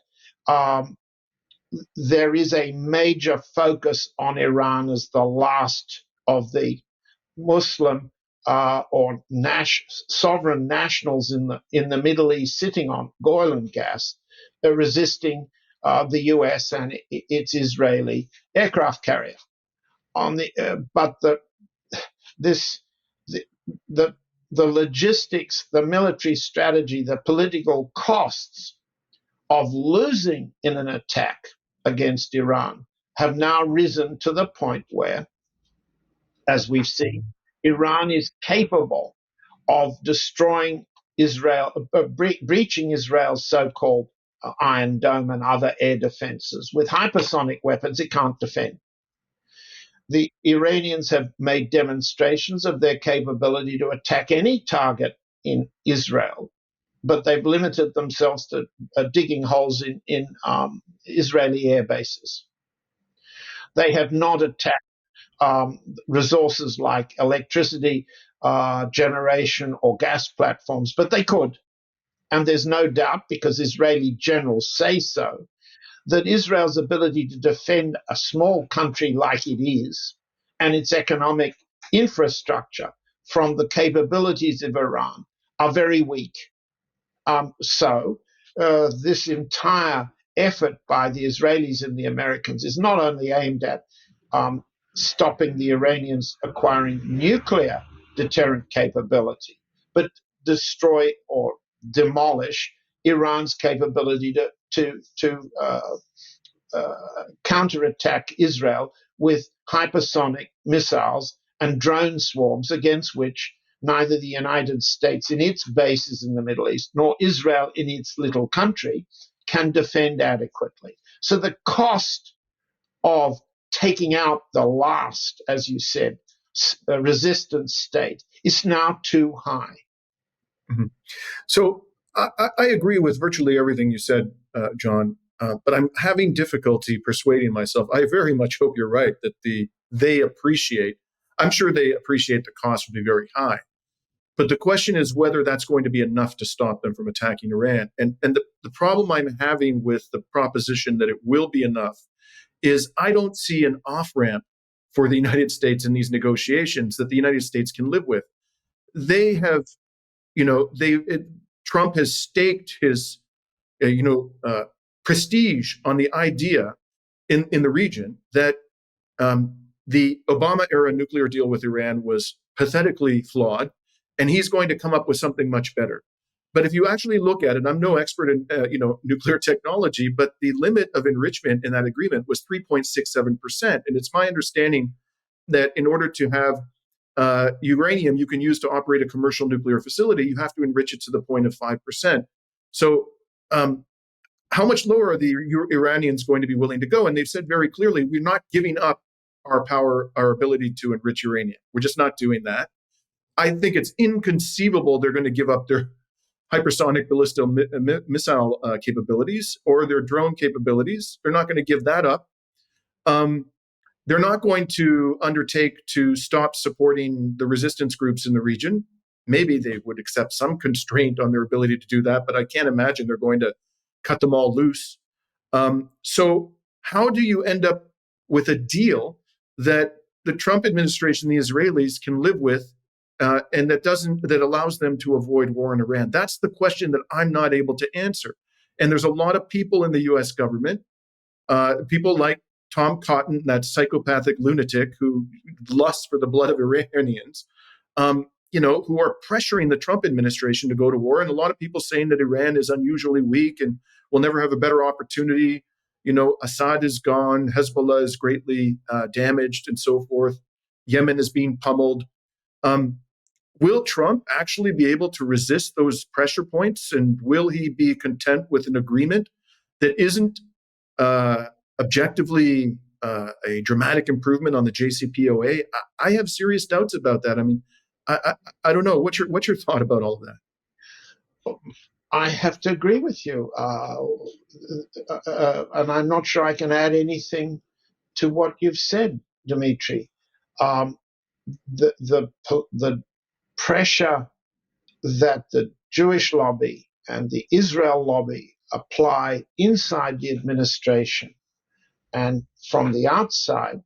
there is a major focus on Iran as the last of the Muslim or sovereign nationals in the Middle East sitting on oil and gas, resisting the US and its Israeli aircraft carrier. But the logistics, the military strategy, the political costs of losing in an attack against Iran have now risen to the point where, as we've seen, Iran is capable of destroying Israel, breaching Israel's so-called Iron Dome and other air defenses with hypersonic weapons it can't defend. The Iranians have made demonstrations of their capability to attack any target in Israel, but they've limited themselves to digging holes in Israeli air bases. They have not attacked resources like electricity generation or gas platforms, but they could. And there's no doubt, because Israeli generals say so, that Israel's ability to defend a small country like it is and its economic infrastructure from the capabilities of Iran are very weak. So this entire effort by the Israelis and the Americans is not only aimed at stopping the Iranians acquiring nuclear deterrent capability, but destroy or demolish Iran's capability to counterattack Israel with hypersonic missiles and drone swarms, against which neither the United States in its bases in the Middle East nor Israel in its little country can defend adequately. So the cost of taking out the last, as you said, resistance state is now too high. Mm-hmm. So I agree with virtually everything you said, John, but I'm having difficulty persuading myself. I very much hope you're right that I'm sure they appreciate the cost would be very high. But the question is whether that's going to be enough to stop them from attacking Iran. And the problem I'm having with the proposition that it will be enough is I don't see an off-ramp for the United States in these negotiations that the United States can live with. They have, Trump has staked his, prestige on the idea in the region that the Obama-era nuclear deal with Iran was pathetically flawed, and he's going to come up with something much better. But if you actually look at it, I'm no expert in nuclear technology, but the limit of enrichment in that agreement was 3.67%. And it's my understanding that in order to have uranium you can use to operate a commercial nuclear facility, you have to enrich it to the point of 5%. So how much lower are the Iranians going to be willing to go? And they've said very clearly, we're not giving up our power, our ability to enrich uranium. We're just not doing that. I think it's inconceivable they're going to give up their hypersonic ballistic missile capabilities or their drone capabilities. They're not going to give that up. They're not going to undertake to stop supporting the resistance groups in the region. Maybe they would accept some constraint on their ability to do that, but I can't imagine they're going to cut them all loose. So how do you end up with a deal that the Trump administration, the Israelis, can live with, and that allows them to avoid war in Iran? That's the question that I'm not able to answer. And there's a lot of people in the U.S. government, people like Tom Cotton, that psychopathic lunatic who lusts for the blood of Iranians, who are pressuring the Trump administration to go to war. And a lot of people saying that Iran is unusually weak and will never have a better opportunity. Assad is gone, Hezbollah is greatly damaged, and so forth. Yemen is being pummeled. Will Trump actually be able to resist those pressure points? And will he be content with an agreement that isn't objectively a dramatic improvement on the JCPOA? I have serious doubts about that. I mean, I don't know. What's your thought about all of that? I have to agree with you, and I'm not sure I can add anything to what you've said, Dimitri. The pressure that the Jewish lobby and the Israel lobby apply inside the administration and from the outside,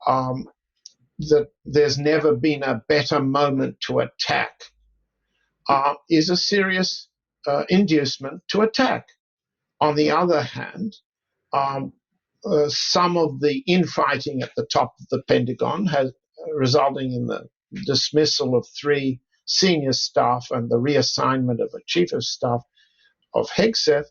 that there's never been a better moment to attack, is a serious inducement to attack. On the other hand, some of the infighting at the top of the Pentagon has resulting in the dismissal of 3 senior staff and the reassignment of a chief of staff of Hegseth,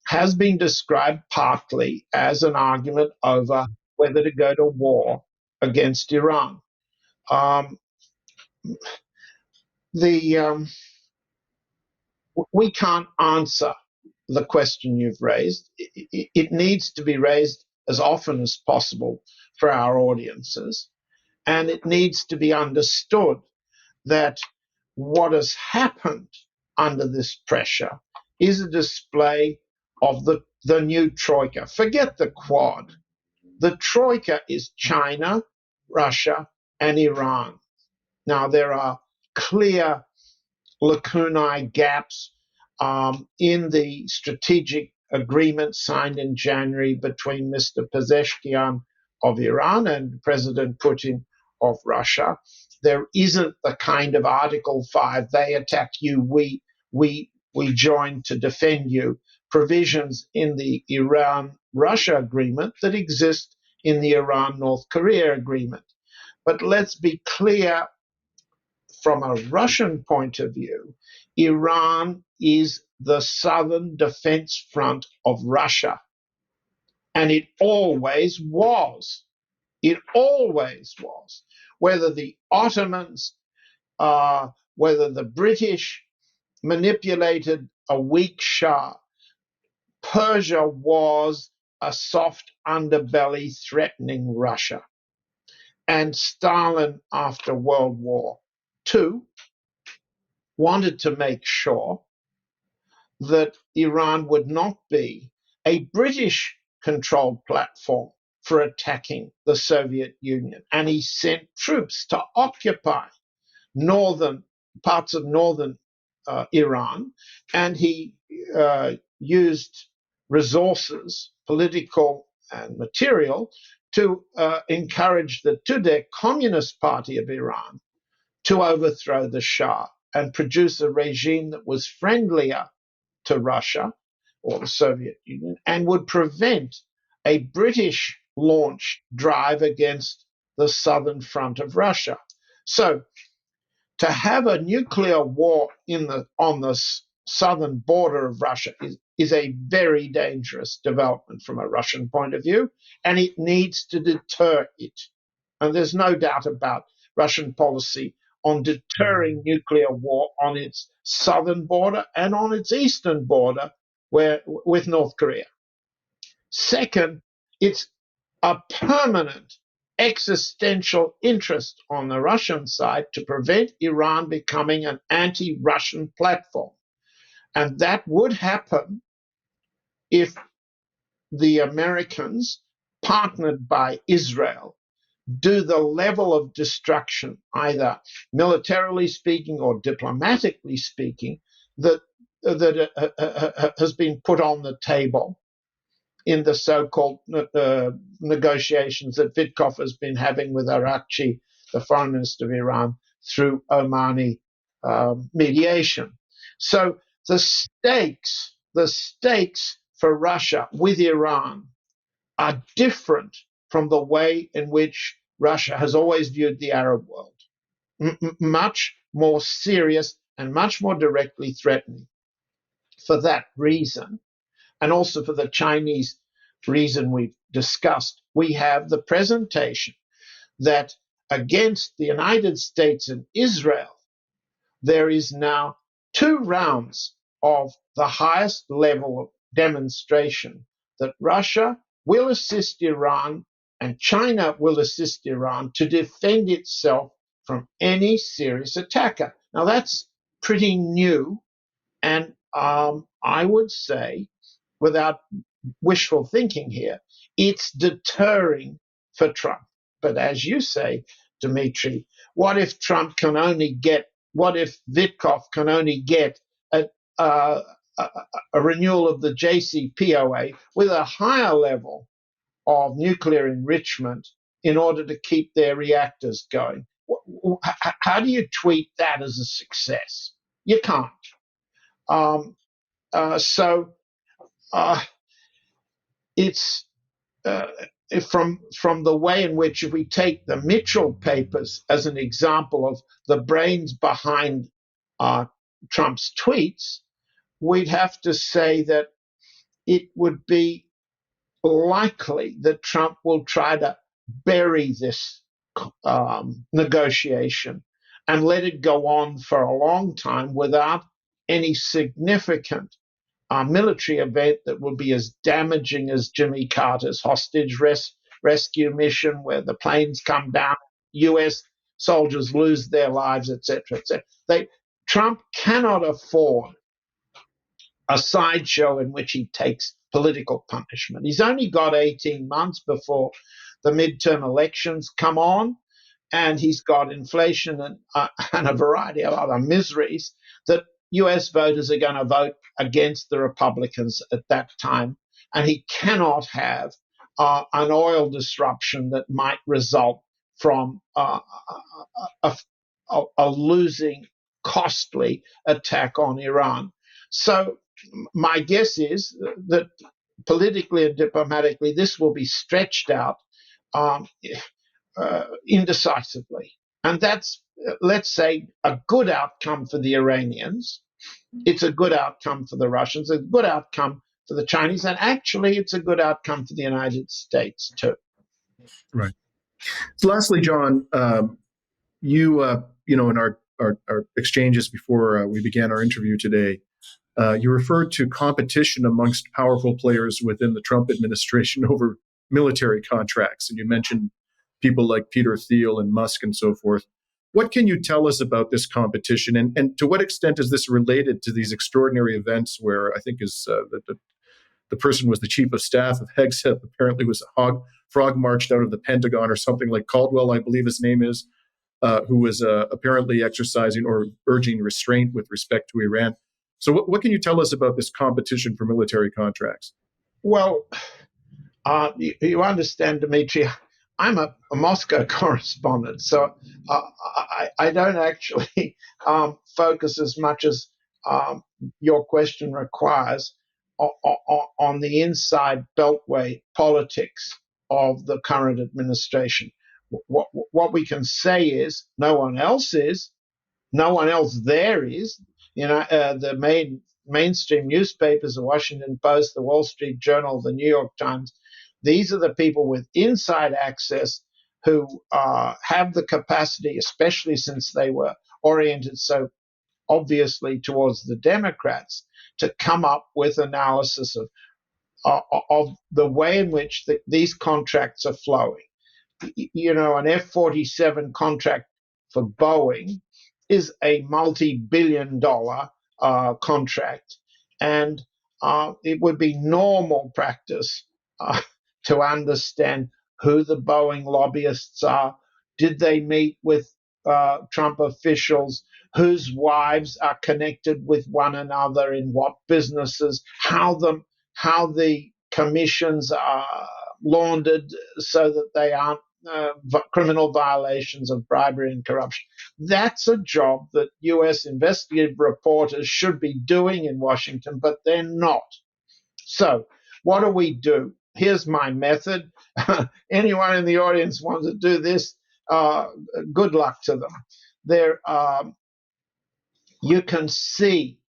has been described partly as an argument over whether to go to war against Iran. We can't answer the question you've raised. It needs to be raised as often as possible for our audiences, and it needs to be understood that what has happened under this pressure is a display of the new troika. Forget the Quad. The troika is China, Russia, and Iran. Now, there are clear lacunae, gaps in the strategic agreement signed in January between Mr. Pezeshkian of Iran and President Putin of Russia. There isn't the kind of Article 5, they attack you, we join to defend you, provisions in the Iran-Russia agreement that exist in the Iran-North Korea agreement. But let's be clear, from a Russian point of view, Iran is the southern defense front of Russia. And it always was. It always was. Whether the Ottomans, whether the British manipulated a weak Shah, Persia was a soft underbelly threatening Russia. And Stalin, after World War II, wanted to make sure that Iran would not be a British-controlled platform for attacking the Soviet Union. And he sent troops to occupy parts of northern Iran, and he used resources, political and material, to encourage the Tudeh Communist Party of Iran to overthrow the Shah and produce a regime that was friendlier to Russia or the Soviet Union and would prevent a British launch drive against the southern front of Russia. So to have a nuclear war on the southern border of Russia is a very dangerous development from a Russian point of view, and it needs to deter it. And there's no doubt about Russian policy on deterring nuclear war on its southern border and on its eastern border with North Korea. Second, it's a permanent existential interest on the Russian side to prevent Iran becoming an anti-Russian platform. And that would happen if the Americans, partnered by Israel, do the level of destruction, either militarily speaking or diplomatically speaking, that has been put on the table in the so-called negotiations that Vitkov has been having with Arakchi, the foreign minister of Iran, through Omani mediation. So the stakes for Russia with Iran are different from the way in which Russia has always viewed the Arab world. Much more serious and much more directly threatening. For that reason, and also for the Chinese reason we've discussed, we have the presentation that against the United States and Israel, there is now 2 rounds of the highest level of demonstration that Russia will assist Iran and China will assist Iran to defend itself from any serious attacker. Now, that's pretty new, and I would say, without wishful thinking here, it's deterring for Trump. But as you say, Dimitri, what if Vitkov can only get a renewal of the JCPOA with a higher level of nuclear enrichment in order to keep their reactors going? How do you tweet that as a success? You can't. It's from the way in which, if we take the Mitchell papers as an example of the brains behind Trump's tweets, we'd have to say that it would be likely that Trump will try to bury this negotiation and let it go on for a long time without any significant military event that will be as damaging as Jimmy Carter's hostage rescue mission, where the planes come down, U.S. soldiers lose their lives, etc., etc. Trump cannot afford a sideshow in which he takes political punishment. He's only got 18 months before the midterm elections come on, and he's got inflation and a variety of other miseries that US voters are going to vote against the Republicans at that time, and he cannot have an oil disruption that might result from a losing, costly attack on Iran. So my guess is that politically and diplomatically, this will be stretched out indecisively. And that's, let's say, a good outcome for the Iranians. It's a good outcome for the Russians, a good outcome for the Chinese, and actually it's a good outcome for the United States too. Right. So lastly, John, you in our exchanges before we began our interview today, you referred to competition amongst powerful players within the Trump administration over military contracts, and you mentioned people like Peter Thiel and Musk and so forth. What can you tell us about this competition, and to what extent is this related to these extraordinary events where I think the person was the chief of staff of Hegseth, apparently was frog marched out of the Pentagon or something, like Caldwell, I believe his name is, who was apparently exercising or urging restraint with respect to Iran. So what can you tell us about this competition for military contracts? Well, you understand, Dimitri, I'm a Moscow correspondent, so I don't actually focus as much as your question requires on the inside beltway politics of the current administration. What we can say is no one else there is. The mainstream newspapers, the Washington Post, the Wall Street Journal, the New York Times, these are the people with inside access who have the capacity, especially since they were oriented so obviously towards the Democrats, to come up with analysis of the way in which these contracts are flowing. You know, an F-47 contract for Boeing is a multi-billion-dollar contract, and it would be normal practice to understand who the Boeing lobbyists are. Did they meet with Trump officials? Whose wives are connected with one another in what businesses? How the commissions are laundered so that they aren't criminal violations of bribery and corruption. That's a job that U.S. investigative reporters should be doing in Washington, but they're not. So what do we do? Here's my method. Anyone in the audience wants to do this, good luck to them. There, you can see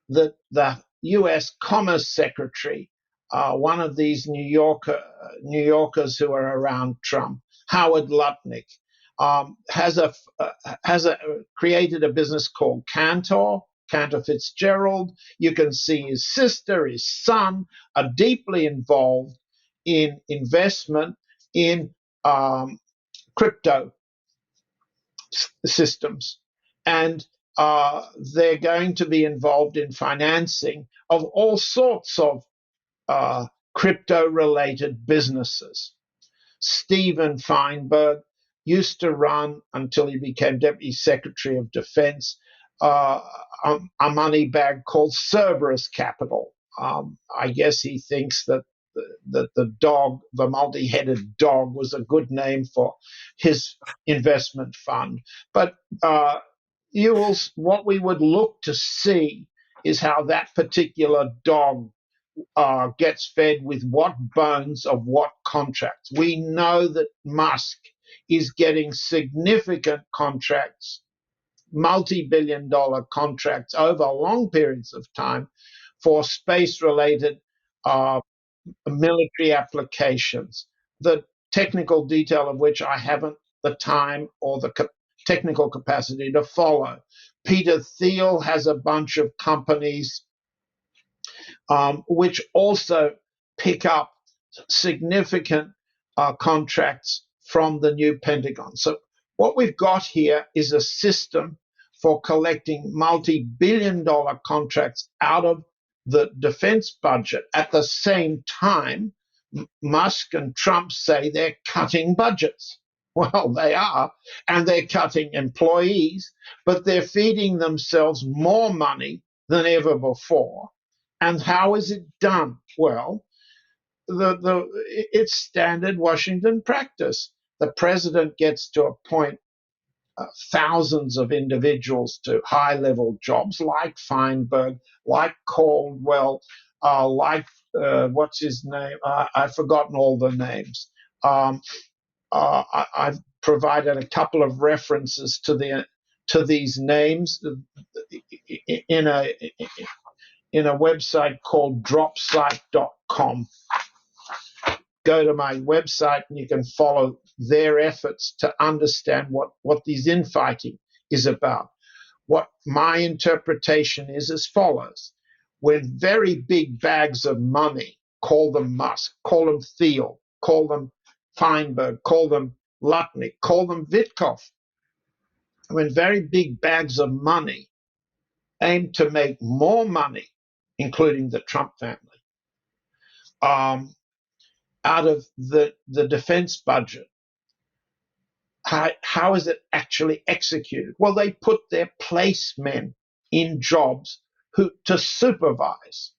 that the U.S. Commerce Secretary, one of these New Yorkers who are around Trump, Howard Lutnick, has created a business called Cantor Fitzgerald. You can see his sister, his son are deeply involved in investment in crypto systems, and they're going to be involved in financing of all sorts of crypto-related businesses. Stephen Feinberg used to run, until he became Deputy Secretary of Defense, a money bag called Cerberus Capital. I guess he thinks that the dog, the multi-headed dog, was a good name for his investment fund. But what we would look to see is how that particular dog gets fed with what bones of what contracts. We know that Musk is getting significant contracts, multi-billion-dollar contracts over long periods of time for space-related military applications, the technical detail of which I haven't the time or the technical capacity to follow. Peter Thiel has a bunch of companies which also pick up significant contracts from the new Pentagon. So what we've got here is a system for collecting multi-billion-dollar contracts out of the defense budget. At the same time, Musk and Trump say they're cutting budgets. Well, they are, and they're cutting employees, but they're feeding themselves more money than ever before. And how is it done? Well, it's standard Washington practice. The president gets to appoint thousands of individuals to high-level jobs like Feinberg, like Caldwell, like what's his name? I've forgotten all the names. I've provided a couple of references to these names in a website called dropsite.com. Go to my website and you can follow their efforts to understand what this infighting is about. What my interpretation is as follows. When very big bags of money, call them Musk, call them Thiel, call them Feinberg, call them Lutnick, call them Witkoff, when very big bags of money aim to make more money, including the Trump family, out of the defense budget, how is it actually executed? Well, they put their placemen in jobs to supervise.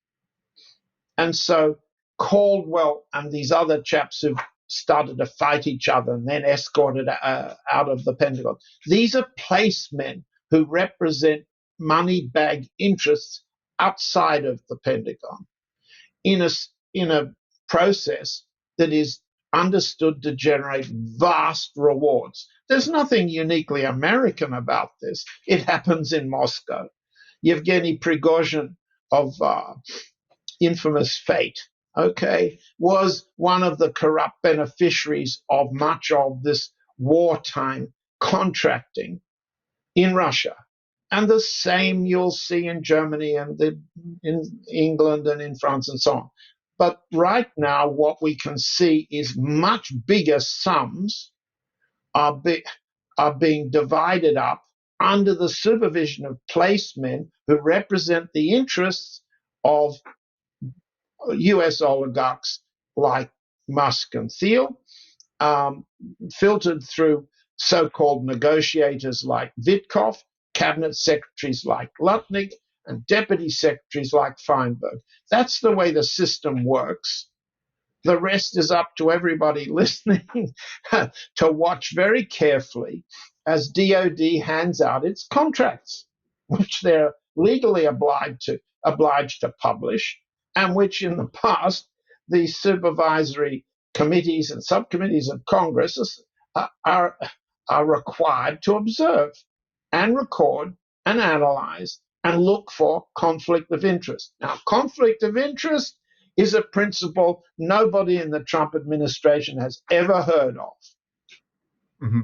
And so Caldwell and these other chaps who've started to fight each other and then escorted out of the Pentagon, these are placemen who represent money bag interests outside of the Pentagon in a process that is understood to generate vast rewards. There's nothing uniquely American about this. It happens in Moscow. Yevgeny Prigozhin of infamous fate okay, was one of the corrupt beneficiaries of much of this wartime contracting in Russia. And the same you'll see in Germany and in England and in France and so on. But right now, what we can see is much bigger sums are being divided up under the supervision of placemen who represent the interests of US oligarchs like Musk and Thiel, filtered through so-called negotiators like Witkoff, cabinet secretaries like Lutnick, and deputy secretaries like Feinberg. That's the way the system works. The rest is up to everybody listening to watch very carefully as DOD hands out its contracts, which they're legally obliged to publish, and which in the past the supervisory committees and subcommittees of Congress are required to observe and record and analyze and look for conflict of interest. Now, conflict of interest is a principle nobody in the Trump administration has ever heard of. Mm-hmm.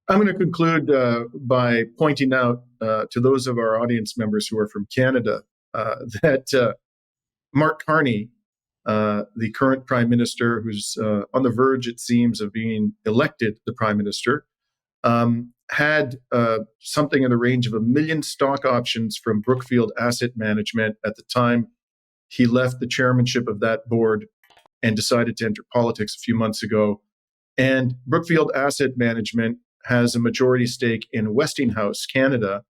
I'm going to conclude by pointing out to those of our audience members who are from Canada that Mark Carney, the current prime minister, who's on the verge, it seems, of being elected the prime minister, had something in the range of 1 million stock options from Brookfield Asset Management at the time he left the chairmanship of that board and decided to enter politics a few months ago. And Brookfield Asset Management has a majority stake in Westinghouse Canada,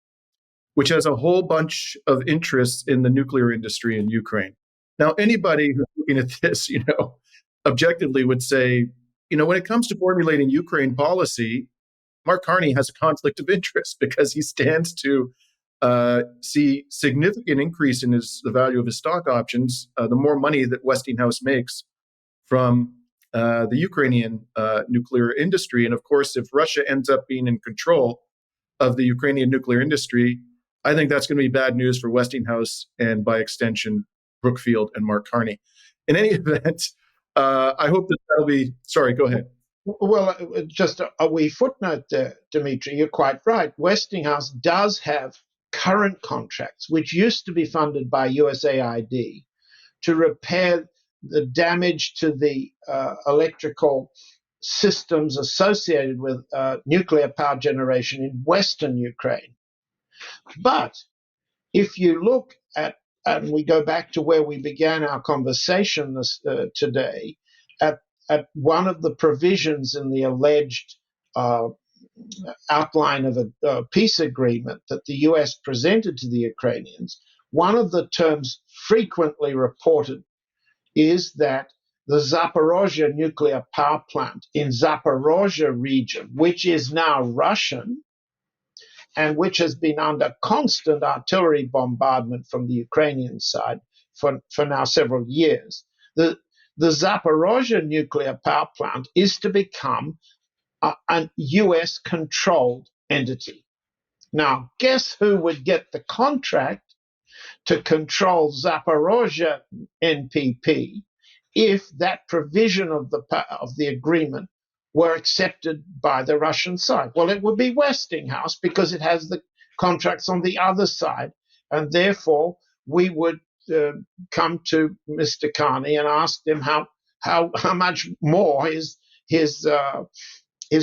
which has a whole bunch of interests in the nuclear industry in Ukraine. Now, anybody who's looking at this, objectively would say, when it comes to formulating Ukraine policy, Mark Carney has a conflict of interest because he stands to see significant increase in the value of his stock options, the more money that Westinghouse makes from the Ukrainian nuclear industry. And of course, if Russia ends up being in control of the Ukrainian nuclear industry, I think that's going to be bad news for Westinghouse and by extension, Brookfield and Mark Carney. In any event, I hope that'll be, sorry, go ahead. Well, just a wee footnote there, Dimitri, you're quite right. Westinghouse does have current contracts, which used to be funded by USAID, to repair the damage to the electrical systems associated with nuclear power generation in Western Ukraine. But if you look at, and we go back to where we began our conversation today, at one of the provisions in the alleged outline of a peace agreement that the US presented to the Ukrainians, one of the terms frequently reported is that the Zaporozhye nuclear power plant in Zaporozhye region, which is now Russian and which has been under constant artillery bombardment from the Ukrainian side for now several years, the Zaporozhye nuclear power plant is to become a US-controlled entity. Now, guess who would get the contract to control Zaporozhye NPP if that provision of the agreement were accepted by the Russian side? Well, it would be Westinghouse because it has the contracts on the other side, and therefore we would come to Mr. Carney and ask him how much more his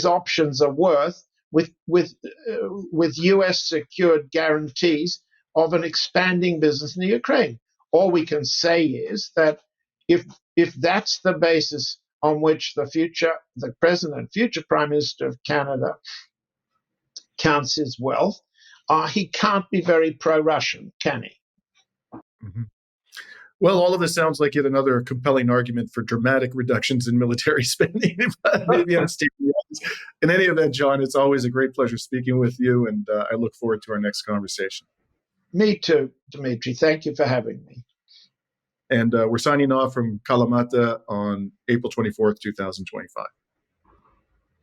options are worth with US secured guarantees of an expanding business in the Ukraine. All we can say is that if that's the basis on which the president and future prime minister of Canada counts his wealth, he can't be very pro-Russian, can he? Mm-hmm. Well, all of this sounds like yet another compelling argument for dramatic reductions in military spending. Maybe I'm stating the obvious. In any event, John, it's always a great pleasure speaking with you, and I look forward to our next conversation. Me too, Dimitri. Thank you for having me. And we're signing off from Kalamata on April 24th, 2025.